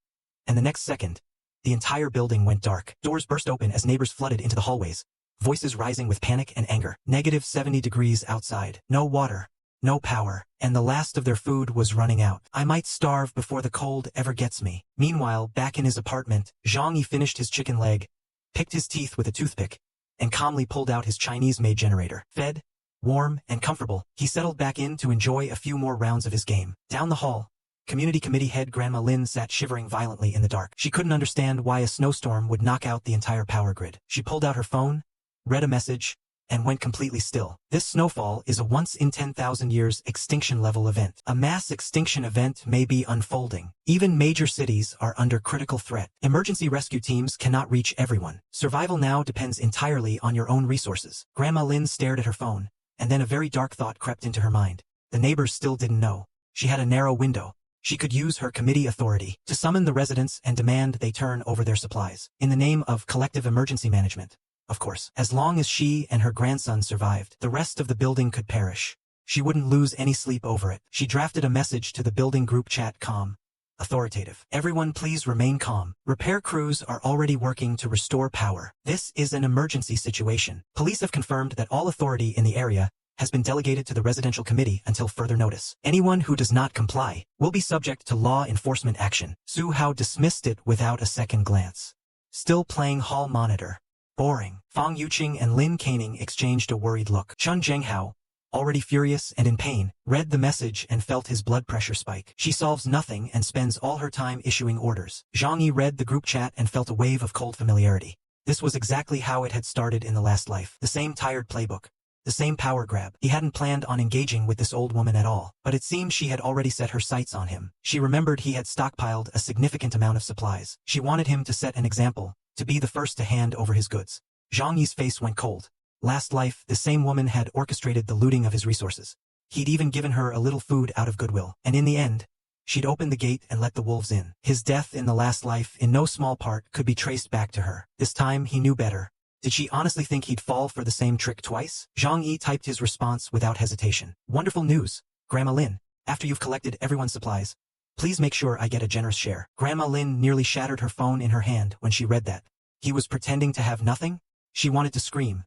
And the next second, the entire building went dark. Doors burst open as neighbors flooded into the hallways, voices rising with panic and anger. -70 degrees outside. No water, no power, and the last of their food was running out. I might starve before the cold ever gets me. Meanwhile, back in his apartment, Zhang Yi finished his chicken leg, picked his teeth with a toothpick, and calmly pulled out his Chinese-made generator. Fed, warm, and comfortable, he settled back in to enjoy a few more rounds of his game. Down the hall, Community Committee head Grandma Lin sat shivering violently in the dark. She couldn't understand why a snowstorm would knock out the entire power grid. She pulled out her phone, read a message, and went completely still. This snowfall is a once-in-10,000 years extinction-level event. A mass extinction event may be unfolding. Even major cities are under critical threat. Emergency rescue teams cannot reach everyone. Survival now depends entirely on your own resources. Grandma Lin stared at her phone, and then a very dark thought crept into her mind. The neighbors still didn't know. She had a narrow window. She could use her committee authority to summon the residents and demand they turn over their supplies. In the name of collective emergency management. Of course, as long as she and her grandson survived, the rest of the building could perish. She wouldn't lose any sleep over it. She drafted a message to the building group chat: calm, authoritative. Everyone please remain calm. Repair crews are already working to restore power. This is an emergency situation. Police have confirmed that all authority in the area has been delegated to the residential committee until further notice. Anyone who does not comply will be subject to law enforcement action. Su Hao dismissed it without a second glance. Still playing hall monitor. Boring. Fang Yuqing and Lin Caning exchanged a worried look. Chun Zhenghao, already furious and in pain, read the message and felt his blood pressure spike. She solves nothing and spends all her time issuing orders. Zhang Yi read the group chat and felt a wave of cold familiarity. This was exactly how it had started in the last life. The same tired playbook. The same power grab. He hadn't planned on engaging with this old woman at all, but it seemed she had already set her sights on him. She remembered he had stockpiled a significant amount of supplies. She wanted him to set an example, to be the first to hand over his goods. Zhang Yi's face went cold. Last life, the same woman had orchestrated the looting of his resources. He'd even given her a little food out of goodwill. And in the end, she'd opened the gate and let the wolves in. His death in the last life, in no small part, could be traced back to her. This time, he knew better. Did she honestly think he'd fall for the same trick twice? Zhang Yi typed his response without hesitation. Wonderful news, Grandma Lin. After you've collected everyone's supplies, please make sure I get a generous share. Grandma Lin nearly shattered her phone in her hand when she read that. He was pretending to have nothing? She wanted to scream.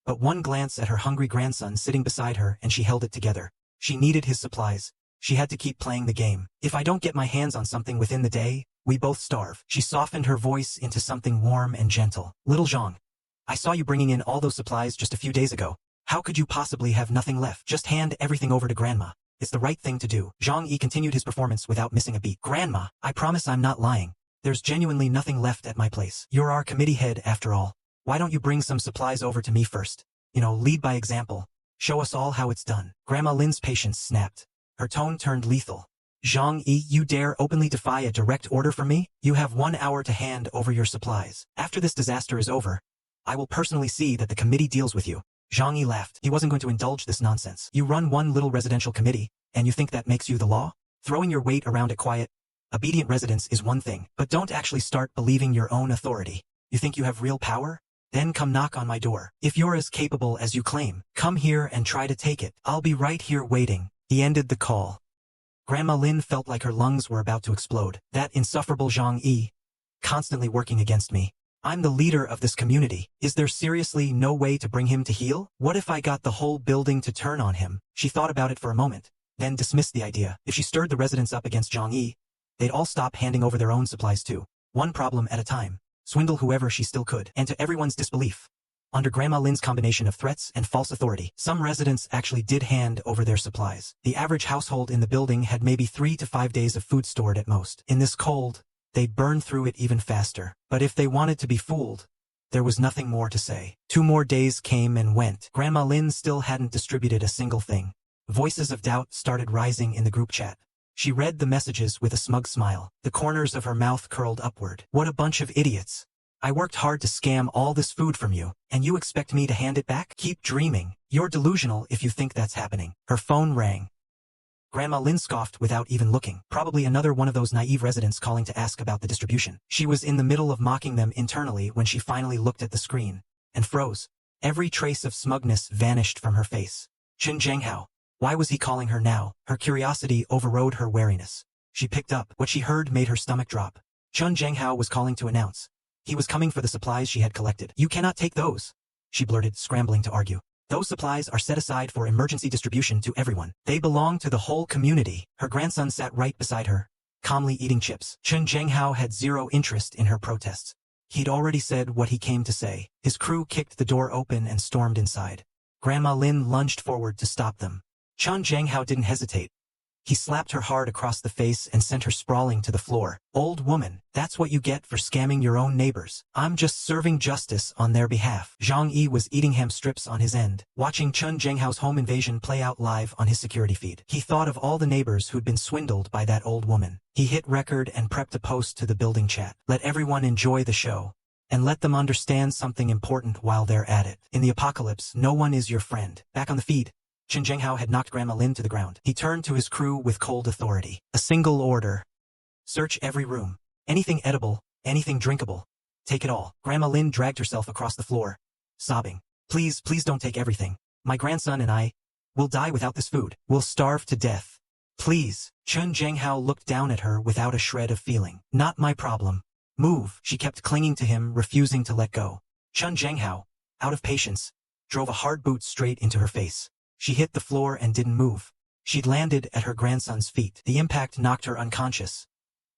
But one glance at her hungry grandson sitting beside her and she held it together. She needed his supplies. She had to keep playing the game. If I don't get my hands on something within the day, we both starve. She softened her voice into something warm and gentle. Little Zhang, I saw you bringing in all those supplies just a few days ago. How could you possibly have nothing left? Just hand everything over to Grandma. It's the right thing to do. Zhang Yi continued his performance without missing a beat. Grandma, I promise I'm not lying. There's genuinely nothing left at my place. You're our committee head after all. Why don't you bring some supplies over to me first? Lead by example. Show us all how it's done. Grandma Lin's patience snapped. Her tone turned lethal. Zhang Yi, you dare openly defy a direct order from me? You have 1 hour to hand over your supplies. After this disaster is over, I will personally see that the committee deals with you. Zhang Yi laughed. He wasn't going to indulge this nonsense. You run one little residential committee, and you think that makes you the law? Throwing your weight around a quiet, obedient residents is one thing, but don't actually start believing your own authority. You think you have real power? Then come knock on my door. If you're as capable as you claim, come here and try to take it. I'll be right here waiting. He ended the call. Grandma Lin felt like her lungs were about to explode. That insufferable Zhang Yi, constantly working against me. I'm the leader of this community. Is there seriously no way to bring him to heel? What if I got the whole building to turn on him? She thought about it for a moment, then dismissed the idea. If she stirred the residents up against Zhang Yi, they'd all stop handing over their own supplies too. One problem at a time. Swindle whoever she still could. And to everyone's disbelief, under Grandma Lin's combination of threats and false authority, some residents actually did hand over their supplies. The average household in the building had maybe 3 to 5 days of food stored at most. In this cold, they'd burn through it even faster. But if they wanted to be fooled, there was nothing more to say. 2 more days came and went. Grandma Lin still hadn't distributed a single thing. Voices of doubt started rising in the group chat. She read the messages with a smug smile. The corners of her mouth curled upward. What a bunch of idiots. I worked hard to scam all this food from you, and you expect me to hand it back? Keep dreaming. You're delusional if you think that's happening. Her phone rang. Grandma Lin scoffed without even looking. Probably another one of those naive residents calling to ask about the distribution. She was in the middle of mocking them internally when she finally looked at the screen and froze. Every trace of smugness vanished from her face. Chen Zhenghao. Why was he calling her now? Her curiosity overrode her wariness. She picked up. What she heard made her stomach drop. Chen Zhenghao was calling to announce. He was coming for the supplies she had collected. You cannot take those, she blurted, scrambling to argue. Those supplies are set aside for emergency distribution to everyone. They belong to the whole community. Her grandson sat right beside her, calmly eating chips. Chen Zhenghao had zero interest in her protests. He'd already said what he came to say. His crew kicked the door open and stormed inside. Grandma Lin lunged forward to stop them. Chen Zhenghao didn't hesitate. He slapped her hard across the face and sent her sprawling to the floor. Old woman, that's what you get for scamming your own neighbors. I'm just serving justice on their behalf. Zhang Yi was eating ham strips on his end, watching Chen Zhenghao's home invasion play out live on his security feed. He thought of all the neighbors who'd been swindled by that old woman. He hit record and prepped a post to the building chat. Let everyone enjoy the show, and let them understand something important while they're at it. In the apocalypse, no one is your friend. Back on the feed, Chen Zhenghao had knocked Grandma Lin to the ground. He turned to his crew with cold authority. A single order. Search every room. Anything edible, anything drinkable. Take it all. Grandma Lin dragged herself across the floor, sobbing. Please, please don't take everything. My grandson and I will die without this food. We'll starve to death. Please. Chen Zhenghao looked down at her without a shred of feeling. Not my problem. Move. She kept clinging to him, refusing to let go. Chen Zhenghao, out of patience, drove a hard boot straight into her face. She hit the floor and didn't move. She'd landed at her grandson's feet. The impact knocked her unconscious,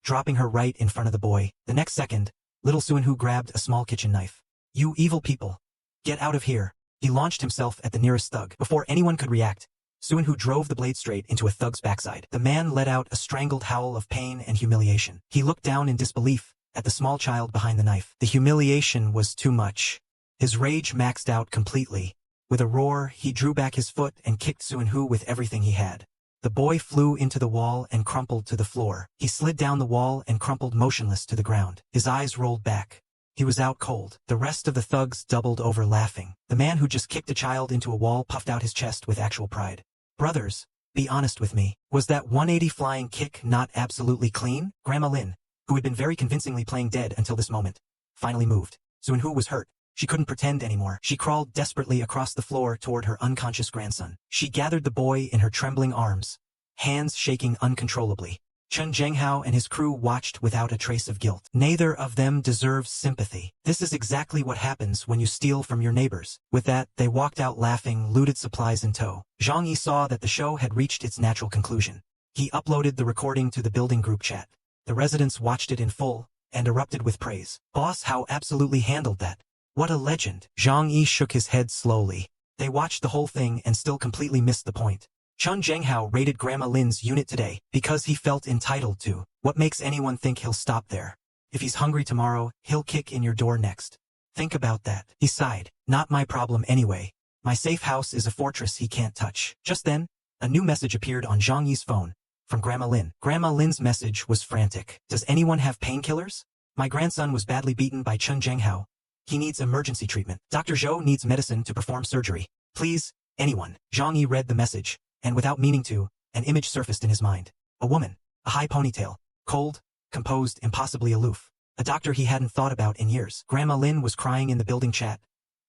dropping her right in front of the boy. The next second, little Suinhu grabbed a small kitchen knife. You evil people. Get out of here. He launched himself at the nearest thug. Before anyone could react, Suinhu drove the blade straight into a thug's backside. The man let out a strangled howl of pain and humiliation. He looked down in disbelief at the small child behind the knife. The humiliation was too much. His rage maxed out completely. With a roar, he drew back his foot and kicked Suinhu with everything he had. The boy flew into the wall and crumpled to the floor. He slid down the wall and crumpled motionless to the ground. His eyes rolled back. He was out cold. The rest of the thugs doubled over laughing. The man who just kicked a child into a wall puffed out his chest with actual pride. Brothers, be honest with me. Was that 180 flying kick not absolutely clean? Grandma Lin, who had been very convincingly playing dead until this moment, finally moved. Suinhu was hurt. She couldn't pretend anymore. She crawled desperately across the floor toward her unconscious grandson. She gathered the boy in her trembling arms, hands shaking uncontrollably. Chen Zhenghao and his crew watched without a trace of guilt. Neither of them deserves sympathy. This is exactly what happens when you steal from your neighbors. With that, they walked out laughing, looted supplies in tow. Zhang Yi saw that the show had reached its natural conclusion. He uploaded the recording to the building group chat. The residents watched it in full and erupted with praise. Boss Hao absolutely handled that. What a legend. Zhang Yi shook his head slowly. They watched the whole thing and still completely missed the point. Chen Zhenghao raided Grandma Lin's unit today because he felt entitled to. What makes anyone think he'll stop there? If he's hungry tomorrow, he'll kick in your door next. Think about that. He sighed. Not my problem anyway. My safe house is a fortress he can't touch. Just then, a new message appeared on Zhang Yi's phone from Grandma Lin. Grandma Lin's message was frantic. Does anyone have painkillers? My grandson was badly beaten by Chen Zhenghao. He needs emergency treatment. Dr. Zhou needs medicine to perform surgery. Please, anyone. Zhang Yi read the message, and without meaning to, an image surfaced in his mind. A woman, a high ponytail, cold, composed, impossibly aloof. A doctor he hadn't thought about in years. Grandma Lin was crying in the building chat,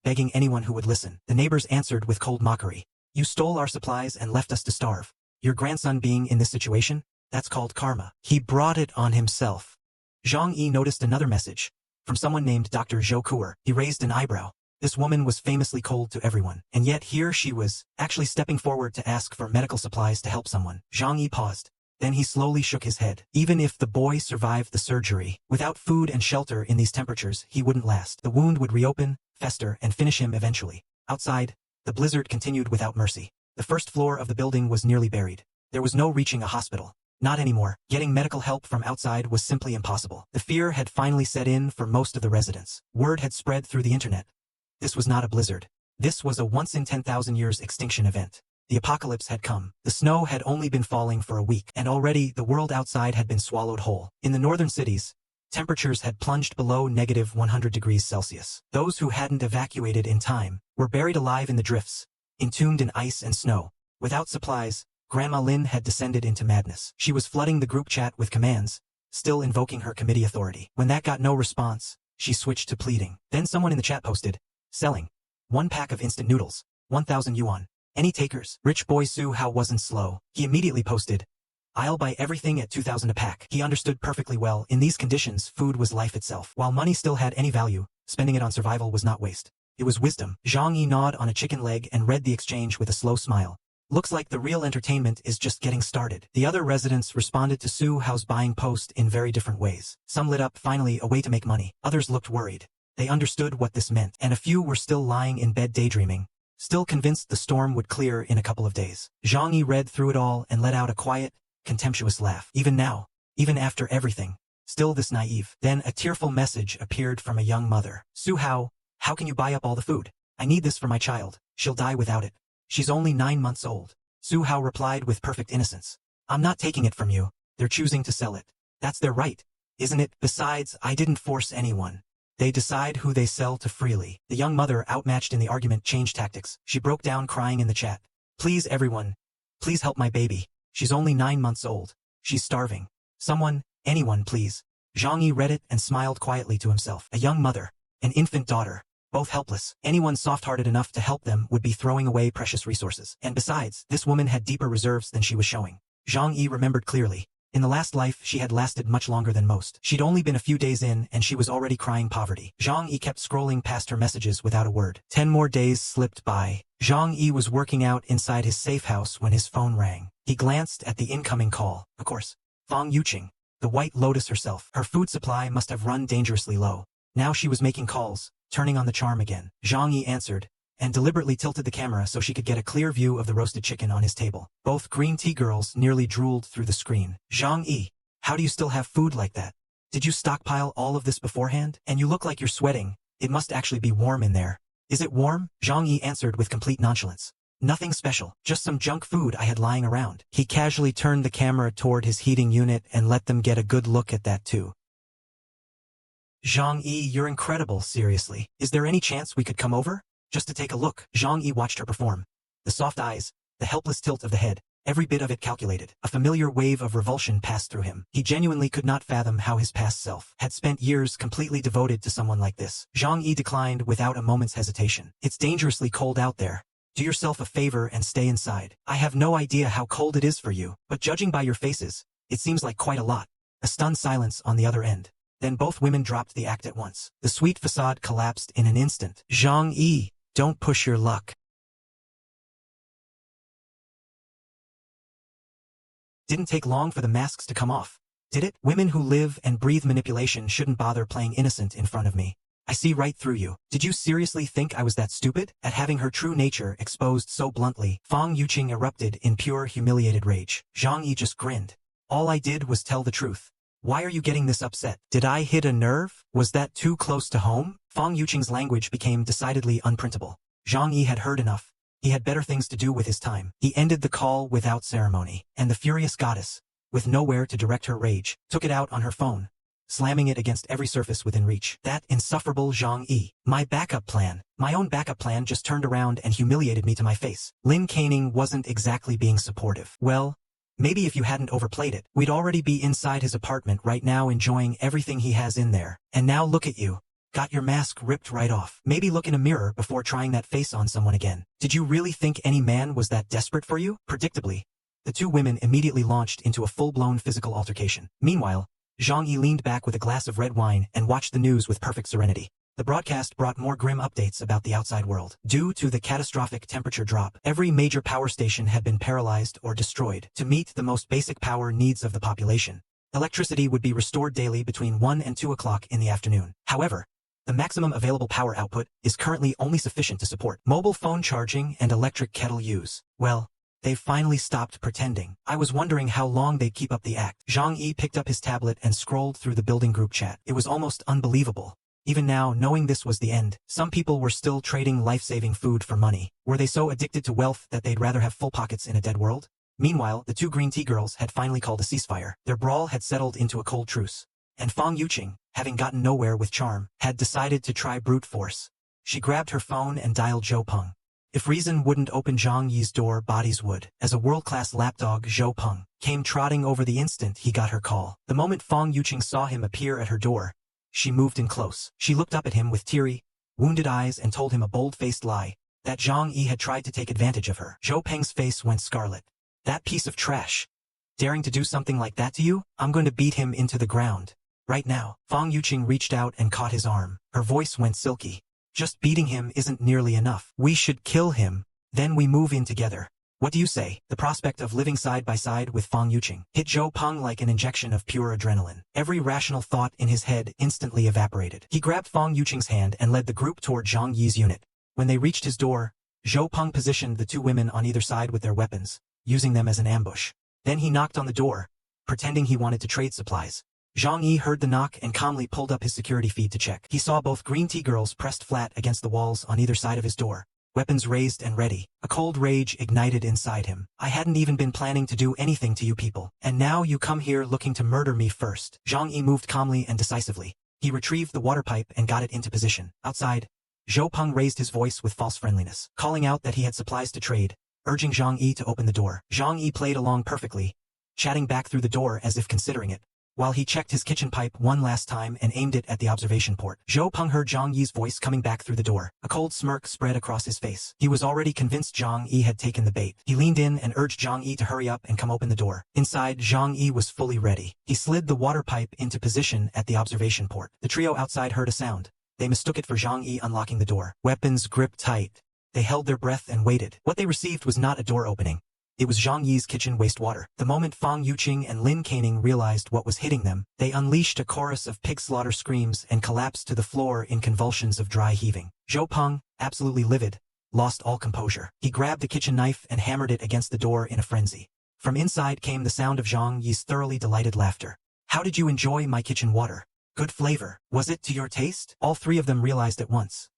begging anyone who would listen. The neighbors answered with cold mockery. You stole our supplies and left us to starve. Your grandson being in this situation? That's called karma. He brought it on himself. Zhang Yi noticed another message from someone named Dr. Zhou Kuer. He raised an eyebrow. This woman was famously cold to everyone, and yet here she was, actually stepping forward to ask for medical supplies to help someone. Zhang Yi paused. Then he slowly shook his head. Even if the boy survived the surgery, without food and shelter in these temperatures, he wouldn't last. The wound would reopen, fester, and finish him eventually. Outside, the blizzard continued without mercy. The first floor of the building was nearly buried. There was no reaching a hospital. Not anymore. Getting medical help from outside was simply impossible. The fear had finally set in for most of the residents. Word had spread through the internet. This was not a blizzard. This was a once-in-10,000 years extinction event. The apocalypse had come. The snow had only been falling for a week, and already the world outside had been swallowed whole. In the northern cities, temperatures had plunged below -100 degrees Celsius. Those who hadn't evacuated in time were buried alive in the drifts, entombed in ice and snow. Without supplies, Grandma Lin had descended into madness. She was flooding the group chat with commands, still invoking her committee authority. When that got no response, she switched to pleading. Then someone in the chat posted, selling 1 pack of instant noodles, 1,000 yuan. Any takers? Rich boy Su Hao wasn't slow. He immediately posted, I'll buy everything at 2,000 a pack. He understood perfectly well, in these conditions, food was life itself. While money still had any value, spending it on survival was not waste. It was wisdom. Zhang Yi gnawed on a chicken leg and read the exchange with a slow smile. Looks like the real entertainment is just getting started. The other residents responded to Su Hao's buying post in very different ways. Some lit up, finally, a way to make money. Others looked worried. They understood what this meant, and a few were still lying in bed daydreaming, still convinced the storm would clear in a couple of days. Zhang Yi read through it all and let out a quiet, contemptuous laugh. Even now, even after everything, still this naive. Then a tearful message appeared from a young mother. Su Hao, how can you buy up all the food? I need this for my child. She'll die without it. She's only 9 months old. Su Hao replied with perfect innocence. I'm not taking it from you. They're choosing to sell it. That's their right, isn't it? Besides, I didn't force anyone. They decide who they sell to freely. The young mother, outmatched in the argument, changed tactics. She broke down crying in the chat. Please everyone, please help my baby. She's only 9 months old. She's starving. Someone, anyone please. Zhang Yi read it and smiled quietly to himself. A young mother, an infant daughter, both helpless. Anyone soft-hearted enough to help them would be throwing away precious resources. And besides, this woman had deeper reserves than she was showing. Zhang Yi remembered clearly. In the last life, she had lasted much longer than most. She'd only been a few days in, and she was already crying poverty. Zhang Yi kept scrolling past her messages without a word. 10 more days slipped by. Zhang Yi was working out inside his safe house when his phone rang. He glanced at the incoming call. Of course, Fang Yuqing, the White Lotus herself. Her food supply must have run dangerously low. Now she was making calls, turning on the charm again. Zhang Yi answered, and deliberately tilted the camera so she could get a clear view of the roasted chicken on his table. Both green tea girls nearly drooled through the screen. Zhang Yi, how do you still have food like that? Did you stockpile all of this beforehand? And you look like you're sweating. It must actually be warm in there. Is it warm? Zhang Yi answered with complete nonchalance. Nothing special, just some junk food I had lying around. He casually turned the camera toward his heating unit and let them get a good look at that too. Zhang Yi, you're incredible, seriously. Is there any chance we could come over? Just to take a look. Zhang Yi watched her perform. The soft eyes, the helpless tilt of the head, every bit of it calculated. A familiar wave of revulsion passed through him. He genuinely could not fathom how his past self had spent years completely devoted to someone like this. Zhang Yi declined without a moment's hesitation. It's dangerously cold out there. Do yourself a favor and stay inside. I have no idea how cold it is for you, but judging by your faces, it seems like quite a lot. A stunned silence on the other end. Then both women dropped the act at once. The sweet facade collapsed in an instant. Zhang Yi, don't push your luck. Didn't take long for the masks to come off, did it? Women who live and breathe manipulation shouldn't bother playing innocent in front of me. I see right through you. Did you seriously think I was that stupid? At having her true nature exposed so bluntly, Fang Yuqing erupted in pure humiliated rage. Zhang Yi just grinned. All I did was tell the truth. Why are you getting this upset? Did I hit a nerve? Was that too close to home? Fang Yuqing's language became decidedly unprintable. Zhang Yi had heard enough. He had better things to do with his time. He ended the call without ceremony, and the furious goddess, with nowhere to direct her rage, took it out on her phone, slamming it against every surface within reach. That insufferable Zhang Yi. My own backup plan just turned around and humiliated me to my face. Lin Caning wasn't exactly being supportive. Well, maybe if you hadn't overplayed it, we'd already be inside his apartment right now enjoying everything he has in there. And now look at you. Got your mask ripped right off. Maybe look in a mirror before trying that face on someone again. Did you really think any man was that desperate for you? Predictably, the two women immediately launched into a full-blown physical altercation. Meanwhile, Zhang Yi leaned back with a glass of red wine and watched the news with perfect serenity. The broadcast brought more grim updates about the outside world. Due to the catastrophic temperature drop, every major power station had been paralyzed or destroyed. To meet the most basic power needs of the population, electricity would be restored daily between 1 and 2 o'clock in the afternoon. However, the maximum available power output is currently only sufficient to support mobile phone charging and electric kettle use. Well, they've finally stopped pretending. I was wondering how long they'd keep up the act. Zhang Yi picked up his tablet and scrolled through the building group chat. It was almost unbelievable. Even now, knowing this was the end, some people were still trading life-saving food for money. Were they so addicted to wealth that they'd rather have full pockets in a dead world? Meanwhile, the two green tea girls had finally called a ceasefire. Their brawl had settled into a cold truce. And Fang Yuqing, having gotten nowhere with charm, had decided to try brute force. She grabbed her phone and dialed Zhou Peng. If reason wouldn't open Zhang Yi's door, bodies would. As a world-class lapdog, Zhou Peng came trotting over the instant he got her call. The moment Fang Yuqing saw him appear at her door, she moved in close. She looked up at him with teary, wounded eyes and told him a bold-faced lie, that Zhang Yi had tried to take advantage of her. Zhou Peng's face went scarlet. That piece of trash. Daring to do something like that to you? I'm going to beat him into the ground. Right now. Fang Yuqing reached out and caught his arm. Her voice went silky. Just beating him isn't nearly enough. We should kill him. Then we move in together. What do you say? The prospect of living side by side with Fang Yuqing hit Zhou Peng like an injection of pure adrenaline. Every rational thought in his head instantly evaporated. He grabbed Fang Yuqing's hand and led the group toward Zhang Yi's unit. When they reached his door, Zhou Peng positioned the two women on either side with their weapons, using them as an ambush. Then he knocked on the door, pretending he wanted to trade supplies. Zhang Yi heard the knock and calmly pulled up his security feed to check. He saw both green tea girls pressed flat against the walls on either side of his door, weapons raised and ready. A cold rage ignited inside him. I hadn't even been planning to do anything to you people, and now you come here looking to murder me first. Zhang Yi moved calmly and decisively. He retrieved the water pipe and got it into position. Outside, Zhou Peng raised his voice with false friendliness, calling out that he had supplies to trade, urging Zhang Yi to open the door. Zhang Yi played along perfectly, chatting back through the door as if considering it, while he checked his kitchen pipe one last time and aimed it at the observation port. Zhou Peng heard Zhang Yi's voice coming back through the door. A cold smirk spread across his face. He was already convinced Zhang Yi had taken the bait. He leaned in and urged Zhang Yi to hurry up and come open the door. Inside, Zhang Yi was fully ready. He slid the water pipe into position at the observation port. The trio outside heard a sound. They mistook it for Zhang Yi unlocking the door. Weapons gripped tight. They held their breath and waited. What they received was not a door opening. It was Zhang Yi's kitchen wastewater. The moment Fang Yuqing and Lin Caning realized what was hitting them, they unleashed a chorus of pig slaughter screams and collapsed to the floor in convulsions of dry heaving. Zhou Peng, absolutely livid, lost all composure. He grabbed the kitchen knife and hammered it against the door in a frenzy. From inside came the sound of Zhang Yi's thoroughly delighted laughter. How did you enjoy my kitchen water? Good flavor. Was it to your taste? All three of them realized at once.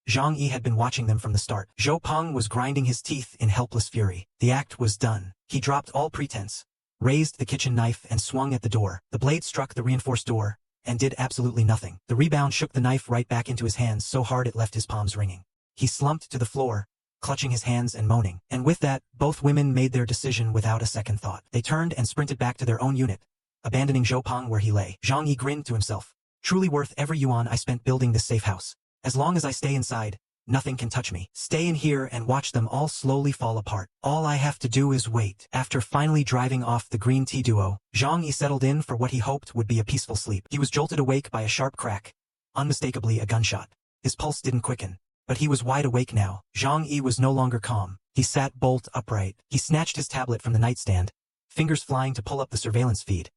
Zhang Yi had been watching them from the start. Zhou Peng was grinding his teeth in helpless fury. The act was done. He dropped all pretense, raised the kitchen knife and swung at the door. The blade struck the reinforced door, and did absolutely nothing. The rebound shook the knife right back into his hands so hard it left his palms ringing. He slumped to the floor, clutching his hands and moaning. And with that, both women made their decision without a second thought. They turned and sprinted back to their own unit, abandoning Zhou Peng where he lay. Zhang Yi grinned to himself. Truly worth every yuan I spent building this safe house. As long as I stay inside, nothing can touch me. Stay in here and watch them all slowly fall apart. All I have to do is wait. After finally driving off the green tea duo, Zhang Yi settled in for what he hoped would be a peaceful sleep. He was jolted awake by a sharp crack, unmistakably a gunshot. His pulse didn't quicken, but he was wide awake now. Zhang Yi was no longer calm. He sat bolt upright. He snatched his tablet from the nightstand, fingers flying to pull up the surveillance feed,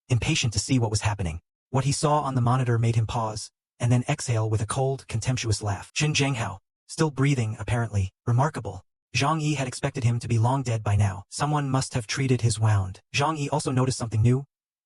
impatient to see what was happening. What he saw on the monitor made him pause, and then exhale with a cold, contemptuous laugh. Qin Zhenghao, still breathing, apparently. Remarkable. Zhang Yi had expected him to be long dead by now. Someone must have treated his wound. Zhang Yi also noticed something new.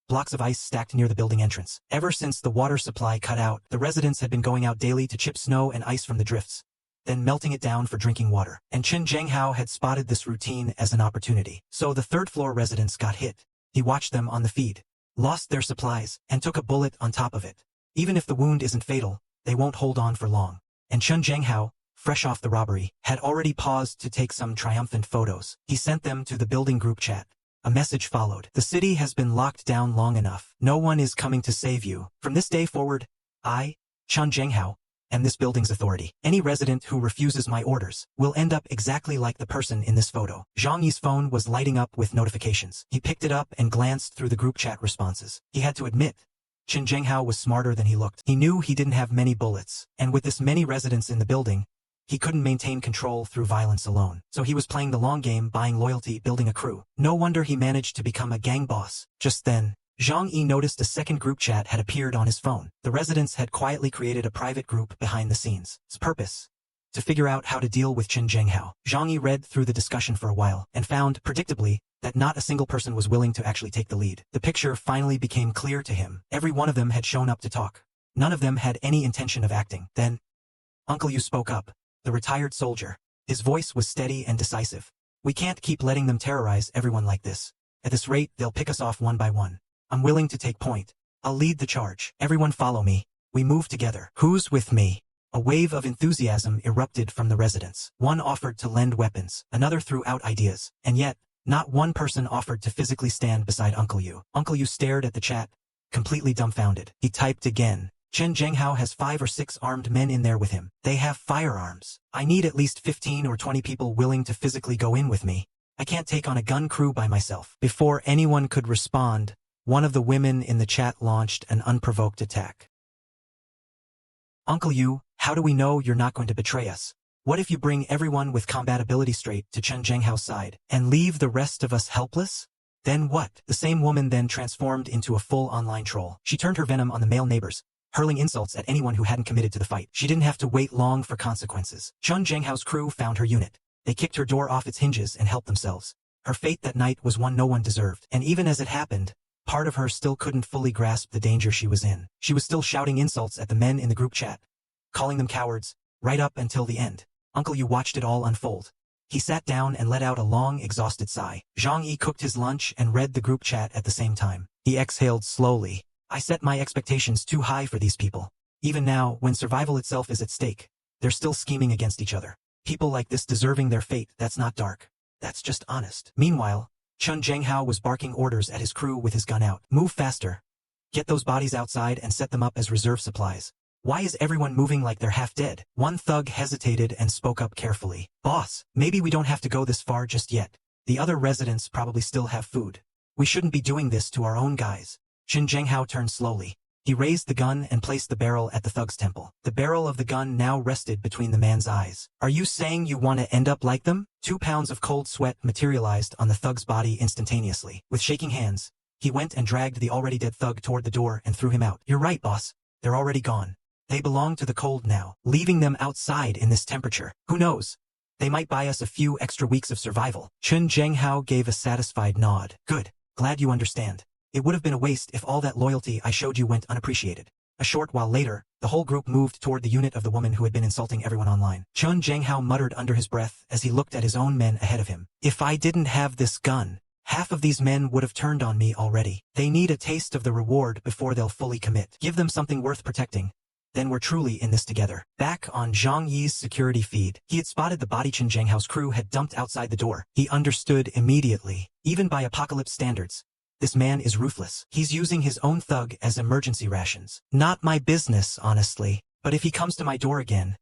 Blocks of ice stacked near the building entrance. Ever since the water supply cut out, the residents had been going out daily to chip snow and ice from the drifts, then melting it down for drinking water. And Qin Zhenghao had spotted this routine as an opportunity. So the third-floor residents got hit. He watched them on the feed, lost their supplies, and took a bullet on top of it. Even if the wound isn't fatal, they won't hold on for long. And Qin Zhenghao, fresh off the robbery, had already paused to take some triumphant photos. He sent them to the building group chat. A message followed. The city has been locked down long enough. No one is coming to save you. From this day forward, I, Qin Zhenghao, am this building's authority. Any resident who refuses my orders will end up exactly like the person in this photo. Zhang Yi's phone was lighting up with notifications. He picked it up and glanced through the group chat responses. He had to admit, Qin Zhenghao was smarter than he looked. He knew he didn't have many bullets, and with this many residents in the building, he couldn't maintain control through violence alone. So he was playing the long game, buying loyalty, building a crew. No wonder he managed to become a gang boss. Just then, Zhang Yi noticed a second group chat had appeared on his phone. The residents had quietly created a private group behind the scenes. Its purpose? To figure out how to deal with Qin Zhenghao. Zhang Yi read through the discussion for a while, and found, predictably, that not a single person was willing to actually take the lead. The picture finally became clear to him. Every one of them had shown up to talk. None of them had any intention of acting. Then, Uncle Yu spoke up, the retired soldier. His voice was steady and decisive. We can't keep letting them terrorize everyone like this. At this rate, they'll pick us off one by one. I'm willing to take point. I'll lead the charge. Everyone follow me. We move together. Who's with me? A wave of enthusiasm erupted from the residents. One offered to lend weapons, another threw out ideas, and yet, not one person offered to physically stand beside Uncle Yu. Uncle Yu stared at the chat, completely dumbfounded. He typed again. Chen Zhenghao has 5 or 6 armed men in there with him. They have firearms. I need at least 15 or 20 people willing to physically go in with me. I can't take on a gun crew by myself. Before anyone could respond, one of the women in the chat launched an unprovoked attack. Uncle Yu, how do we know you're not going to betray us? What if you bring everyone with combat ability straight to Chen Zhenghao's side, and leave the rest of us helpless? Then what? The same woman then transformed into a full online troll. She turned her venom on the male neighbors, hurling insults at anyone who hadn't committed to the fight. She didn't have to wait long for consequences. Chen Zhenghao's crew found her unit. They kicked her door off its hinges and helped themselves. Her fate that night was one no one deserved, and even as it happened, part of her still couldn't fully grasp the danger she was in. She was still shouting insults at the men in the group chat, calling them cowards, right up until the end. Uncle Yu watched it all unfold. He sat down and let out a long, exhausted sigh. Zhang Yi cooked his lunch and read the group chat at the same time. He exhaled slowly. I set my expectations too high for these people. Even now, when survival itself is at stake, they're still scheming against each other. People like this deserving their fate, that's not dark. That's just honest. Meanwhile, Chen Zhenghao was barking orders at his crew with his gun out. Move faster. Get those bodies outside and set them up as reserve supplies. Why is everyone moving like they're half dead? One thug hesitated and spoke up carefully. Boss, maybe we don't have to go this far just yet. The other residents probably still have food. We shouldn't be doing this to our own guys. Chen Zhenghao turned slowly. He raised the gun and placed the barrel at the thug's temple. The barrel of the gun now rested between the man's eyes. Are you saying you want to end up like them? 2 pounds of cold sweat materialized on the thug's body instantaneously. With shaking hands, he went and dragged the already dead thug toward the door and threw him out. You're right, boss. They're already gone. They belong to the cold now. Leaving them outside in this temperature. Who knows? They might buy us a few extra weeks of survival. Chen Zhenghao gave a satisfied nod. Good. Glad you understand. It would have been a waste if all that loyalty I showed you went unappreciated. A short while later, the whole group moved toward the unit of the woman who had been insulting everyone online. Chen Zhenghao muttered under his breath as he looked at his own men ahead of him. If I didn't have this gun, half of these men would have turned on me already. They need a taste of the reward before they'll fully commit. Give them something worth protecting. Then we're truly in this together. Back on Zhang Yi's security feed, he had spotted the body Chen Zhenghao's crew had dumped outside the door. He understood immediately, even by apocalypse standards. This man is ruthless. He's using his own thug as emergency rations. Not my business, honestly. But if he comes to my door again,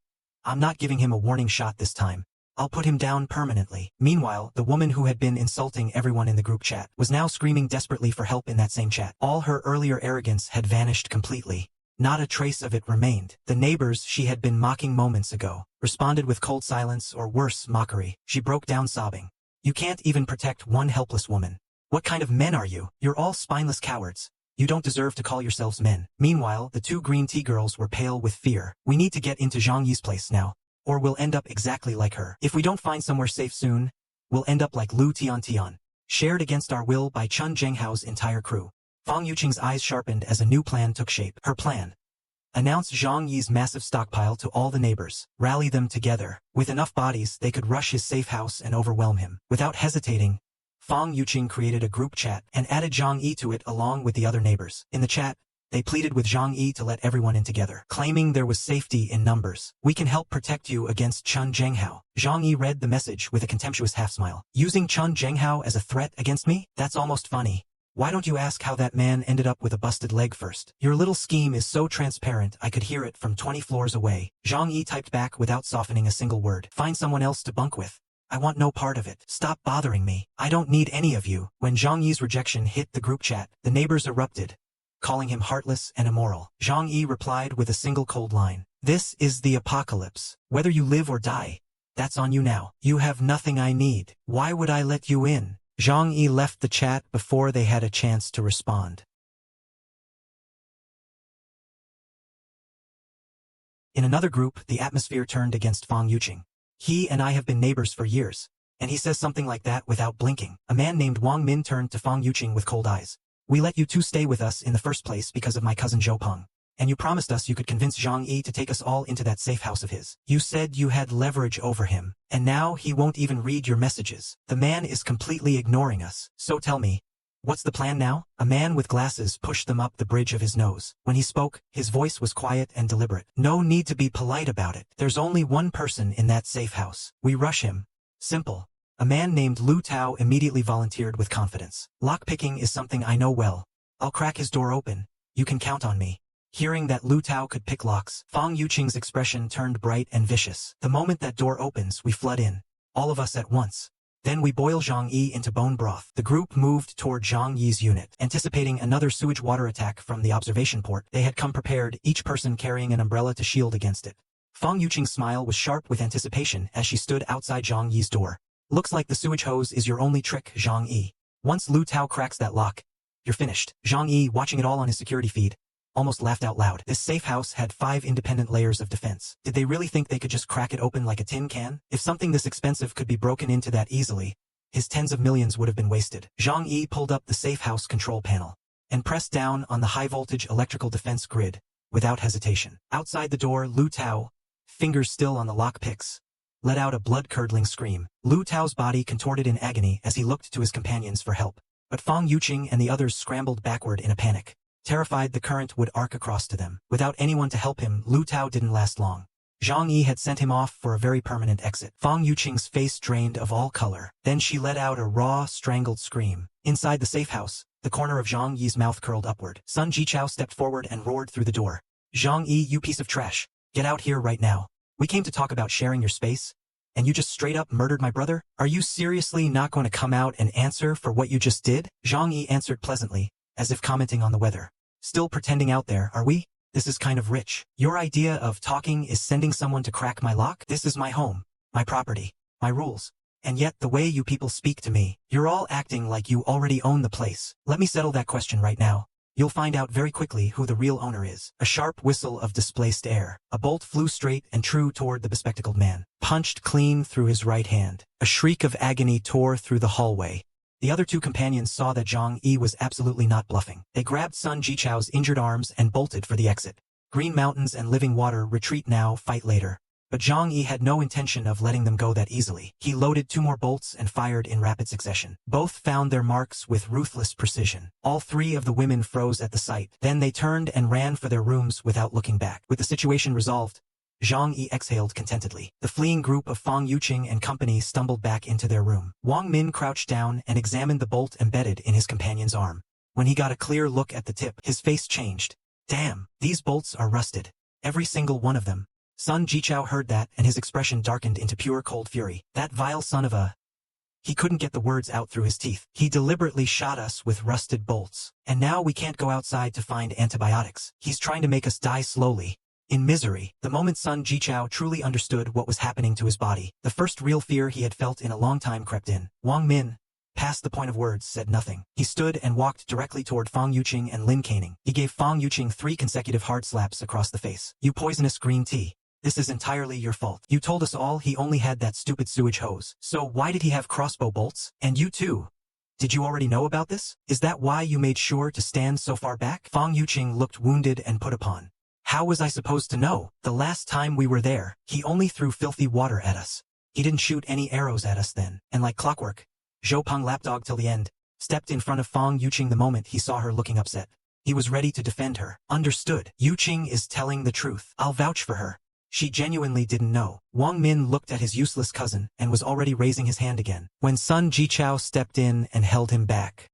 I'm not giving him a warning shot this time. I'll put him down permanently. Meanwhile, the woman who had been insulting everyone in the group chat was now screaming desperately for help in that same chat. All her earlier arrogance had vanished completely. Not a trace of it remained. The neighbors she had been mocking moments ago responded with cold silence or worse, mockery. She broke down sobbing. You can't even protect one helpless woman. What kind of men are you? You're all spineless cowards. You don't deserve to call yourselves men. Meanwhile, the 2 green tea girls were pale with fear. We need to get into Zhang Yi's place now, or we'll end up exactly like her. If we don't find somewhere safe soon, we'll end up like Lu Tian, shared against our will by Chen Zhenghao's entire crew. Fang Yuqing's eyes sharpened as a new plan took shape. Her plan: announce Zhang Yi's massive stockpile to all the neighbors, rally them together. With enough bodies, they could rush his safe house and overwhelm him. Without hesitating, Fang Yuqing created a group chat and added Zhang Yi to it along with the other neighbors. In the chat, they pleaded with Zhang Yi to let everyone in together, claiming there was safety in numbers. We can help protect you against Chen Zhenghao. Zhang Yi read the message with a contemptuous half-smile. Using Chen Zhenghao as a threat against me? That's almost funny. Why don't you ask how that man ended up with a busted leg first? Your little scheme is so transparent I could hear it from 20 floors away. Zhang Yi typed back without softening a single word. Find someone else to bunk with. I want no part of it. Stop bothering me. I don't need any of you. When Zhang Yi's rejection hit the group chat, the neighbors erupted, calling him heartless and immoral. Zhang Yi replied with a single cold line. This is the apocalypse. Whether you live or die, that's on you now. You have nothing I need. Why would I let you in? Zhang Yi left the chat before they had a chance to respond. In another group, the atmosphere turned against Fang Yuqing. He and I have been neighbors for years, and he says something like that without blinking. A man named Wang Min turned to Fang Yuqing with cold eyes. We let you 2 stay with us in the first place because of my cousin Zhou Peng, and you promised us you could convince Zhang Yi to take us all into that safe house of his. You said you had leverage over him, and now he won't even read your messages. The man is completely ignoring us. So tell me, What's the plan now? A man with glasses pushed them up the bridge of his nose. When he spoke, his voice was quiet and deliberate. No need to be polite about it. There's only one person in that safe house. We rush him. Simple. A man named Lu Tao immediately volunteered with confidence. Lockpicking is something I know well. I'll crack his door open. You can count on me. Hearing that Lu Tao could pick locks, Fang Yuqing's expression turned bright and vicious. The moment that door opens, we flood in. All of us at once. Then we boil Zhang Yi into bone broth. The group moved toward Zhang Yi's unit. Anticipating another sewage water attack from the observation port, they had come prepared, each person carrying an umbrella to shield against it. Fang Yuqing's smile was sharp with anticipation as she stood outside Zhang Yi's door. Looks like the sewage hose is your only trick, Zhang Yi. Once Lu Tao cracks that lock, you're finished. Zhang Yi, watching it all on his security feed, almost laughed out loud. This safe house had 5 independent layers of defense. Did they really think they could just crack it open like a tin can? If something this expensive could be broken into that easily, his tens of millions would have been wasted. Zhang Yi pulled up the safe house control panel and pressed down on the high-voltage electrical defense grid without hesitation. Outside the door, Lu Tao, fingers still on the lockpicks, let out a blood-curdling scream. Lu Tao's body contorted in agony as he looked to his companions for help. But Fang Yuqing and the others scrambled backward in a panic. Terrified the current would arc across to them. Without anyone to help him, Lu Tao didn't last long. Zhang Yi had sent him off for a very permanent exit. Fang Yuqing's face drained of all color. Then she let out a raw, strangled scream. Inside the safe house, the corner of Zhang Yi's mouth curled upward. Sun Jichao stepped forward and roared through the door. Zhang Yi, you piece of trash. Get out here right now. We came to talk about sharing your space, and you just straight up murdered my brother? Are you seriously not going to come out and answer for what you just did? Zhang Yi answered pleasantly, as if commenting on the weather. Still pretending out there, are we? This is kind of rich. Your idea of talking is sending someone to crack my lock? This is my home, my property, my rules. And yet the way you people speak to me, you're all acting like you already own the place. Let me settle that question right now. You'll find out very quickly who the real owner is. A sharp whistle of displaced air. A bolt flew straight and true toward the bespectacled man, punched clean through his right hand. A shriek of agony tore through the hallway. The other 2 companions saw that Zhang Yi was absolutely not bluffing. They grabbed Sun Jichao's injured arms and bolted for the exit. Green mountains and living water, retreat now, fight later. But Zhang Yi had no intention of letting them go that easily. He loaded 2 more bolts and fired in rapid succession. Both found their marks with ruthless precision. All 3 of the women froze at the sight. Then they turned and ran for their rooms without looking back. With the situation resolved, Zhang Yi exhaled contentedly. The fleeing group of Fang Yuqing and company stumbled back into their room. Wang Min crouched down and examined the bolt embedded in his companion's arm. When he got a clear look at the tip, his face changed. Damn, these bolts are rusted. Every single one of them. Sun Jichao heard that, and his expression darkened into pure cold fury. That vile son of a... He couldn't get the words out through his teeth. He deliberately shot us with rusted bolts. And now we can't go outside to find antibiotics. He's trying to make us die slowly. In misery. The moment Sun Jichao truly understood what was happening to his body, the first real fear he had felt in a long time crept in. Wang Min, past the point of words, said nothing. He stood and walked directly toward Fang Yuqing and Lin Caning. He gave Fang Yuqing 3 consecutive hard slaps across the face. You poisonous green tea. This is entirely your fault. You told us all he only had that stupid sewage hose. So why did he have crossbow bolts? And you too. Did you already know about this? Is that why you made sure to stand so far back? Fang Yuqing looked wounded and put upon. How was I supposed to know? The last time we were there, he only threw filthy water at us. He didn't shoot any arrows at us then. And like clockwork, Zhou Peng lapdog till the end, stepped in front of Fang Yuqing the moment he saw her looking upset. He was ready to defend her. Understood. Yuqing is telling the truth. I'll vouch for her. She genuinely didn't know. Wang Min looked at his useless cousin and was already raising his hand again, when Sun Jichao stepped in and held him back.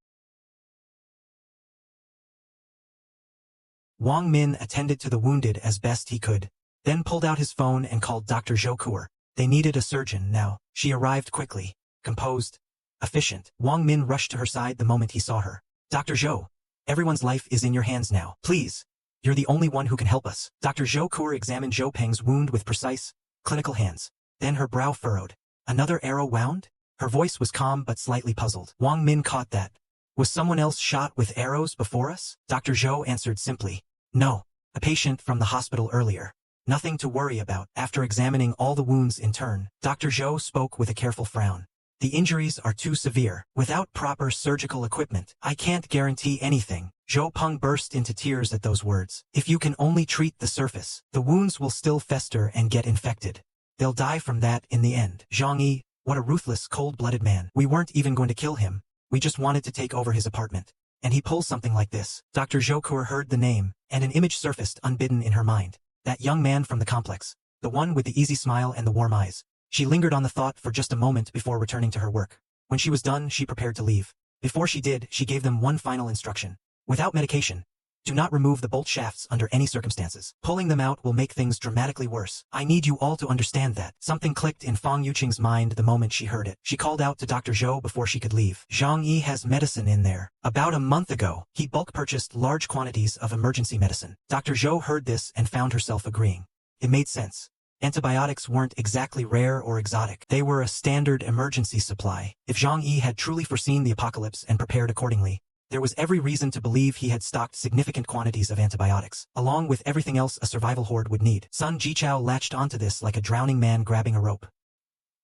Wang Min attended to the wounded as best he could, then pulled out his phone and called Dr. Zhou Kuer. They needed a surgeon now. She arrived quickly, composed, efficient. Wang Min rushed to her side the moment he saw her. Dr. Zhou, everyone's life is in your hands now. Please. You're the only one who can help us. Dr. Zhou Kuer examined Zhou Peng's wound with precise, clinical hands. Then her brow furrowed. Another arrow wound? Her voice was calm but slightly puzzled. Wang Min caught that. Was someone else shot with arrows before us? Dr. Zhou answered simply. No. A patient from the hospital earlier. Nothing to worry about. After examining all the wounds in turn, Dr. Zhou spoke with a careful frown. The injuries are too severe. Without proper surgical equipment, I can't guarantee anything. Zhou Peng burst into tears at those words. If you can only treat the surface, the wounds will still fester and get infected. They'll die from that in the end. Zhang Yi, what a ruthless, cold-blooded man. We weren't even going to kill him. We just wanted to take over his apartment. And he pulls something like this. Dr. Zhoukur heard the name, and an image surfaced unbidden in her mind. That young man from the complex. The one with the easy smile and the warm eyes. She lingered on the thought for just a moment before returning to her work. When she was done, she prepared to leave. Before she did, she gave them one final instruction. Without medication, do not remove the bolt shafts under any circumstances. Pulling them out will make things dramatically worse. I need you all to understand that. Something clicked in Fang Yuqing's mind the moment she heard it. She called out to Dr. Zhou before she could leave. Zhang Yi has medicine in there. About a month ago, he bulk purchased large quantities of emergency medicine. Dr. Zhou heard this and found herself agreeing. It made sense. Antibiotics weren't exactly rare or exotic. They were a standard emergency supply. If Zhang Yi had truly foreseen the apocalypse and prepared accordingly, there was every reason to believe he had stocked significant quantities of antibiotics, along with everything else a survival horde would need. Sun Jichao latched onto this like a drowning man grabbing a rope.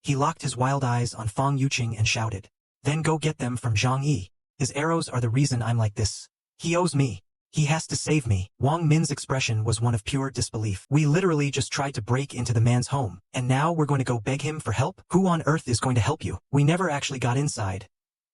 He locked his wild eyes on Fang Yuqing and shouted, "Then go get them from Zhang Yi. His arrows are the reason I'm like this. He owes me. He has to save me." Wang Min's expression was one of pure disbelief. "We literally just tried to break into the man's home, and now we're going to go beg him for help? Who on earth is going to help you? We never actually got inside."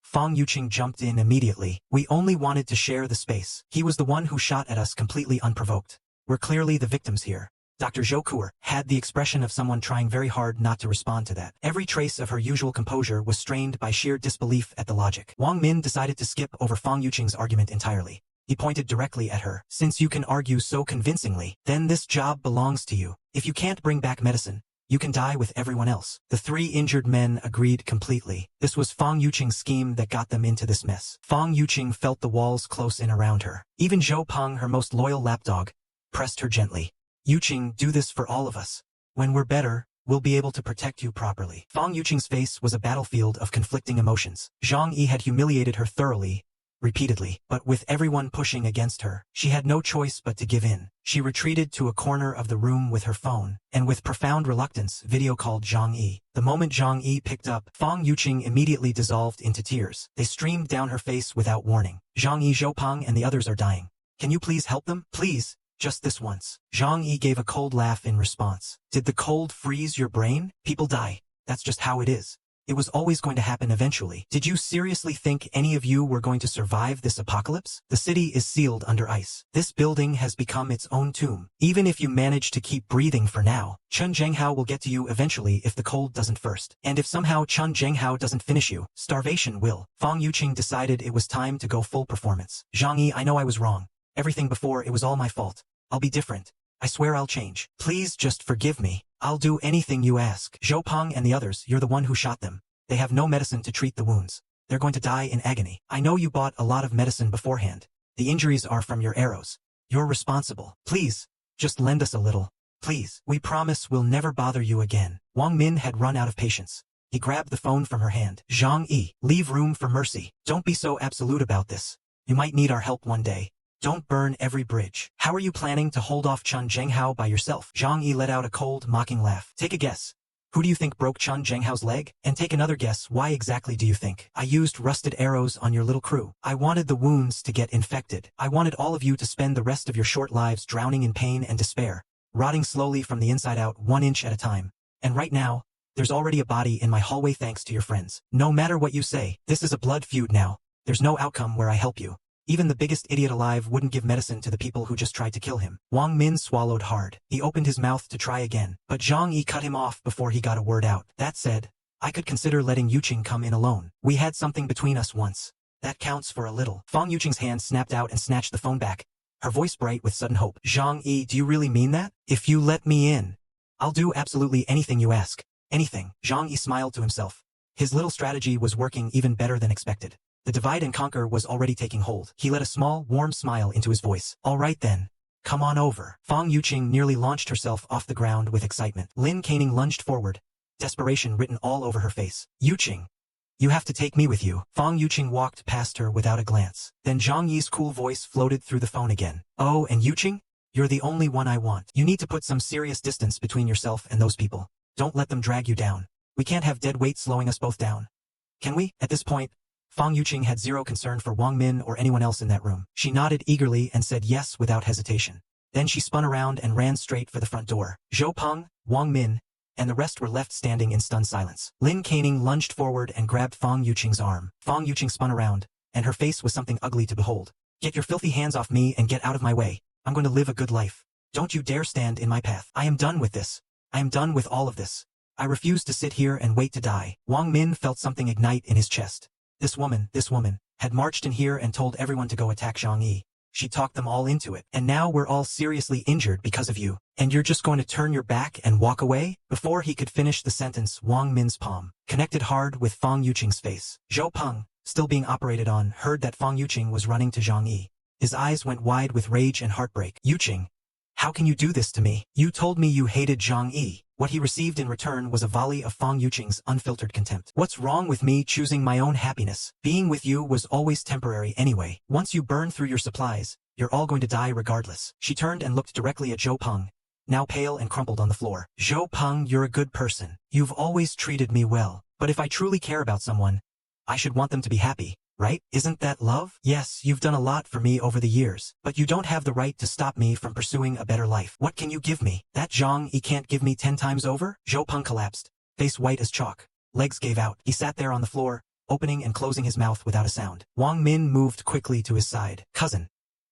Fang Yuqing jumped in immediately. "We only wanted to share the space. He was the one who shot at us completely unprovoked. We're clearly the victims here." Dr. Zhoukur had the expression of someone trying very hard not to respond to that. Every trace of her usual composure was strained by sheer disbelief at the logic. Wang Min decided to skip over Fang Yuqing's argument entirely. He pointed directly at her. "Since you can argue so convincingly, then this job belongs to you. If you can't bring back medicine, you can die with everyone else." The three injured men agreed completely. This was Fang Yuqing's scheme that got them into this mess. Fang Yuqing felt the walls close in around her. Even Zhou Peng, her most loyal lapdog, pressed her gently. "Yuqing, do this for all of us. When we're better, we'll be able to protect you properly." Fang Yuqing's face was a battlefield of conflicting emotions. Zhang Yi had humiliated her thoroughly, repeatedly, but with everyone pushing against her, she had no choice but to give in. She retreated to a corner of the room with her phone, and with profound reluctance video called Zhang Yi. The moment Zhang Yi picked up, Fang Yuqing immediately dissolved into tears. They streamed down her face without warning. "Zhang Yi, Zhou Peng and the others are dying. Can you please help them? Please, just this once." Zhang Yi gave a cold laugh in response. "Did the cold freeze your brain? People die. That's just how it is. It was always going to happen eventually. Did you seriously think any of you were going to survive this apocalypse? The city is sealed under ice. This building has become its own tomb. Even if you manage to keep breathing for now, Chun Zhenghao will get to you eventually if the cold doesn't first. And if somehow Chun Zhenghao doesn't finish you, starvation will." Fang Yuqing decided it was time to go full performance. "Zhang Yi, I know I was wrong. Everything before, it was all my fault. I'll be different. I swear I'll change. Please just forgive me. I'll do anything you ask. Zhou Peng and the others, you're the one who shot them. They have no medicine to treat the wounds. They're going to die in agony. I know you bought a lot of medicine beforehand. The injuries are from your arrows. You're responsible. Please, just lend us a little. Please. We promise we'll never bother you again." Wang Min had run out of patience. He grabbed the phone from her hand. "Zhang Yi, leave room for mercy. Don't be so absolute about this. You might need our help one day. Don't burn every bridge. How are you planning to hold off Chun Zhenghao by yourself?" Zhang Yi let out a cold, mocking laugh. "Take a guess. Who do you think broke Chun Zhenghao's leg? And take another guess, why exactly do you think? I used rusted arrows on your little crew. I wanted the wounds to get infected. I wanted all of you to spend the rest of your short lives drowning in pain and despair, rotting slowly from the inside out 1 inch at a time. And right now, there's already a body in my hallway thanks to your friends. No matter what you say, this is a blood feud now. There's no outcome where I help you. Even the biggest idiot alive wouldn't give medicine to the people who just tried to kill him." Wang Min swallowed hard. He opened his mouth to try again, but Zhang Yi cut him off before he got a word out. "That said, I could consider letting Yuqing come in alone. We had something between us once. That counts for a little." Fang Yuqing's hand snapped out and snatched the phone back, her voice bright with sudden hope. "Zhang Yi, do you really mean that? If you let me in, I'll do absolutely anything you ask. Anything." Zhang Yi smiled to himself. His little strategy was working even better than expected. The divide and conquer was already taking hold. He let a small, warm smile into his voice. "All right then. Come on over." Fang Yuqing nearly launched herself off the ground with excitement. Lin Caning lunged forward, desperation written all over her face. "Yuqing, you have to take me with you." Fang Yuqing walked past her without a glance. Then Zhang Yi's cool voice floated through the phone again. "Oh, and Yuqing? You're the only one I want. You need to put some serious distance between yourself and those people. Don't let them drag you down. We can't have dead weight slowing us both down. Can we?" At this point, Fang Yuqing had zero concern for Wang Min or anyone else in that room. She nodded eagerly and said yes without hesitation. Then she spun around and ran straight for the front door. Zhou Peng, Wang Min, and the rest were left standing in stunned silence. Lin Caning lunged forward and grabbed Fang Yuqing's arm. Fang Yuqing spun around, and her face was something ugly to behold. "Get your filthy hands off me and get out of my way. I'm going to live a good life. Don't you dare stand in my path. I am done with this. I am done with all of this. I refuse to sit here and wait to die." Wang Min felt something ignite in his chest. This woman, had marched in here and told everyone to go attack Zhang Yi. She talked them all into it. And now we're all seriously injured because of you. And you're just going to turn your back and walk away? Before he could finish the sentence, Wang Min's palm connected hard with Fang Yuqing's face. Zhou Peng, still being operated on, heard that Fang Yuqing was running to Zhang Yi. His eyes went wide with rage and heartbreak. "Yuqing, how can you do this to me? You told me you hated Zhang Yi." What he received in return was a volley of Fang Yuqing's unfiltered contempt. "What's wrong with me choosing my own happiness? Being with you was always temporary anyway. Once you burn through your supplies, you're all going to die regardless." She turned and looked directly at Zhou Peng, now pale and crumpled on the floor. "Zhou Peng, you're a good person. You've always treated me well. But if I truly care about someone, I should want them to be happy. Right? Isn't that love? Yes, you've done a lot for me over the years, but you don't have the right to stop me from pursuing a better life. What can you give me? That Zhang Yi can't give me 10 times over?" Zhou Peng collapsed, face white as chalk. Legs gave out. He sat there on the floor, opening and closing his mouth without a sound. Wang Min moved quickly to his side. "Cousin,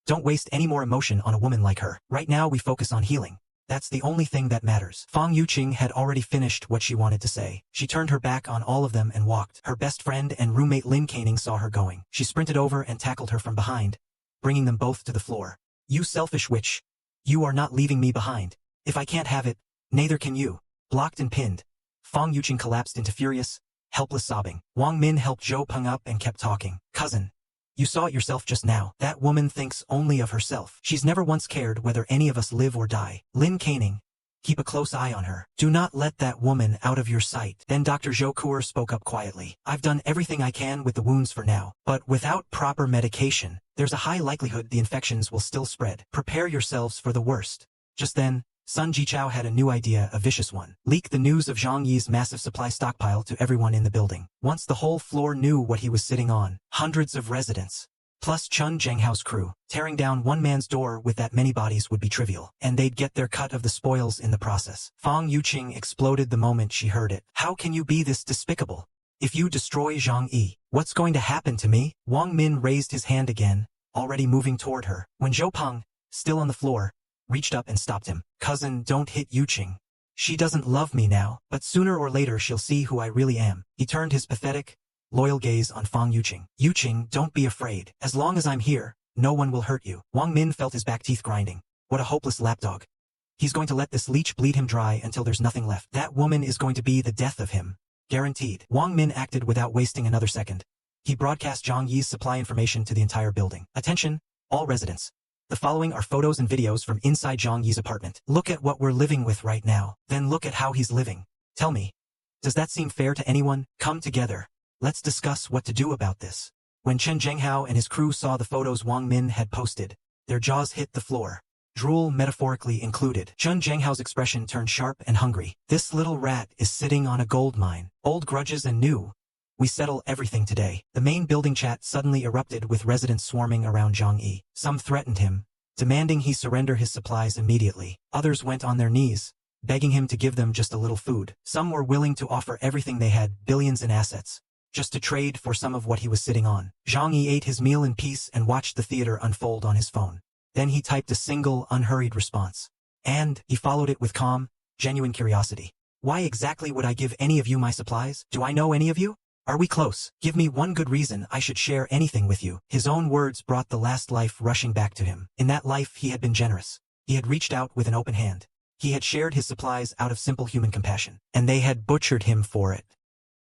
don't waste any more emotion on a woman like her. Right now we focus on healing. That's the only thing that matters." Fang Yuqing had already finished what she wanted to say. She turned her back on all of them and walked. Her best friend and roommate Lin Caning saw her going. She sprinted over and tackled her from behind, bringing them both to the floor. "You selfish witch. You are not leaving me behind. If I can't have it, neither can you." Blocked and pinned, Fang Yuqing collapsed into furious, helpless sobbing. Wang Min helped Zhou Peng up and kept talking. "Cousin, you saw it yourself just now. That woman thinks only of herself. She's never once cared whether any of us live or die. Lin Caning, keep a close eye on her. Do not let that woman out of your sight." Then Dr. Zhou Kuer spoke up quietly. "I've done everything I can with the wounds for now, but without proper medication, there's a high likelihood the infections will still spread. Prepare yourselves for the worst." Just then, Sun Jichao had a new idea, a vicious one. Leak the news of Zhang Yi's massive supply stockpile to everyone in the building. Once the whole floor knew what he was sitting on, hundreds of residents, plus Chun Zhenghao's crew, tearing down one man's door with that many bodies would be trivial, and they'd get their cut of the spoils in the process. Fang Yuqing exploded the moment she heard it. "How can you be this despicable? If you destroy Zhang Yi, what's going to happen to me?" Wang Min raised his hand again, already moving toward her, when Zhou Peng, still on the floor, reached up and stopped him. "Cousin, don't hit Yuqing. She doesn't love me now, but sooner or later she'll see who I really am." He turned his pathetic, loyal gaze on Fang Yuqing. "Yuqing, don't be afraid. As long as I'm here, no one will hurt you." Wang Min felt his back teeth grinding. What a hopeless lapdog. He's going to let this leech bleed him dry until there's nothing left. That woman is going to be the death of him. Guaranteed. Wang Min acted without wasting another second. He broadcast Zhang Yi's supply information to the entire building. "Attention, all residents. The following are photos and videos from inside Zhang Yi's apartment. Look at what we're living with right now. Then look at how he's living. Tell me, does that seem fair to anyone? Come together. Let's discuss what to do about this." When Chen Zhenghao and his crew saw the photos Wang Min had posted, their jaws hit the floor, drool metaphorically included. Chen Zhenghao's expression turned sharp and hungry. "This little rat is sitting on a gold mine. Old grudges and new. We settle everything today." The main building chat suddenly erupted with residents swarming around Zhang Yi. Some threatened him, demanding he surrender his supplies immediately. Others went on their knees, begging him to give them just a little food. Some were willing to offer everything they had, billions in assets, just to trade for some of what he was sitting on. Zhang Yi ate his meal in peace and watched the theater unfold on his phone. Then he typed a single, unhurried response. And he followed it with calm, genuine curiosity. "Why exactly would I give any of you my supplies? Do I know any of you? Are we close? Give me one good reason I should share anything with you." His own words brought the last life rushing back to him. In that life he had been generous. He had reached out with an open hand. He had shared his supplies out of simple human compassion. And they had butchered him for it.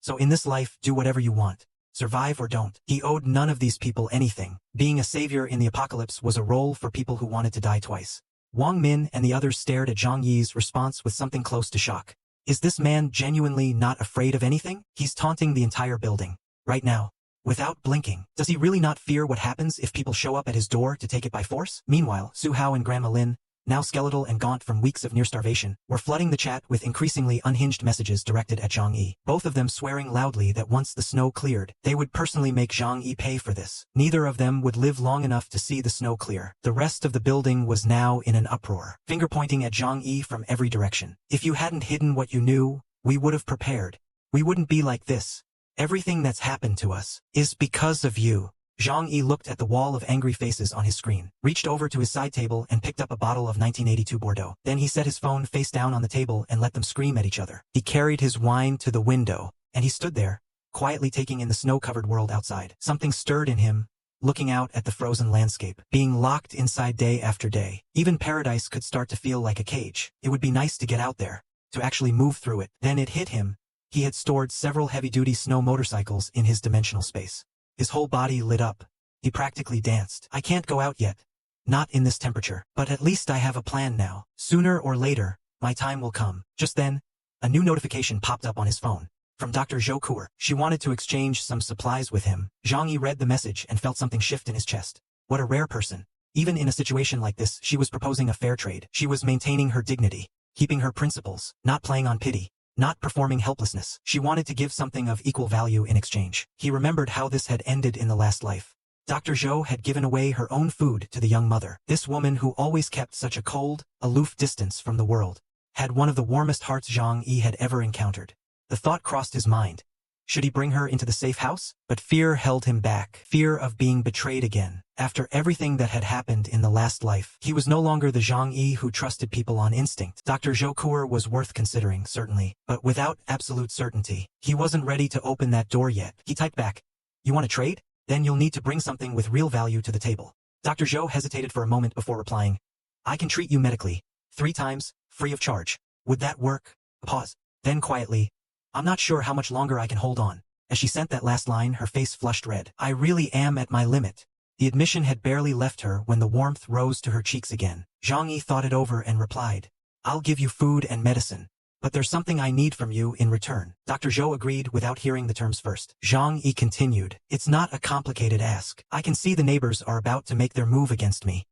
So in this life, do whatever you want. Survive or don't. He owed none of these people anything. Being a savior in the apocalypse was a role for people who wanted to die twice. Wang Min and the others stared at Zhang Yi's response with something close to shock. Is this man genuinely not afraid of anything? He's taunting the entire building. Right now. Without blinking. Does he really not fear what happens if people show up at his door to take it by force? Meanwhile, Su Hao and Grandma Lin, now skeletal and gaunt from weeks of near starvation, were flooding the chat with increasingly unhinged messages directed at Zhang Yi, both of them swearing loudly that once the snow cleared, they would personally make Zhang Yi pay for this. Neither of them would live long enough to see the snow clear. The rest of the building was now in an uproar, finger pointing at Zhang Yi from every direction. If you hadn't hidden what you knew, we would have prepared. We wouldn't be like this. Everything that's happened to us is because of you. Zhang Yi looked at the wall of angry faces on his screen, reached over to his side table and picked up a bottle of 1982 Bordeaux. Then he set his phone face down on the table and let them scream at each other. He carried his wine to the window, and he stood there, quietly taking in the snow-covered world outside. Something stirred in him, looking out at the frozen landscape, being locked inside day after day. Even paradise could start to feel like a cage. It would be nice to get out there, to actually move through it. Then it hit him. He had stored several heavy-duty snow motorcycles in his dimensional space. His whole body lit up. He practically danced. I can't go out yet. Not in this temperature. But at least I have a plan now. Sooner or later, my time will come. Just then, a new notification popped up on his phone. From Dr. Zhou Kuer. She wanted to exchange some supplies with him. Zhang Yi read the message and felt something shift in his chest. What a rare person. Even in a situation like this, she was proposing a fair trade. She was maintaining her dignity, keeping her principles, not playing on pity, not performing helplessness. She wanted to give something of equal value in exchange. He remembered how this had ended in the last life. Dr. Zhou had given away her own food to the young mother. This woman who always kept such a cold, aloof distance from the world, had one of the warmest hearts Zhang Yi had ever encountered. The thought crossed his mind. Should he bring her into the safe house? But fear held him back. Fear of being betrayed again. After everything that had happened in the last life, he was no longer the Zhang Yi who trusted people on instinct. Dr. Zhou Kuer was worth considering, certainly, but without absolute certainty. He wasn't ready to open that door yet. He typed back, "You want to trade? Then you'll need to bring something with real value to the table." Dr. Zhou hesitated for a moment before replying, "I can treat you medically, 3 times, free of charge. Would that work?" A pause. Then quietly, "I'm not sure how much longer I can hold on." As she sent that last line, her face flushed red. "I really am at my limit." The admission had barely left her when the warmth rose to her cheeks again. Zhang Yi thought it over and replied, "I'll give you food and medicine, but there's something I need from you in return." Dr. Zhou agreed without hearing the terms first. Zhang Yi continued, "It's not a complicated ask. I can see the neighbors are about to make their move against me.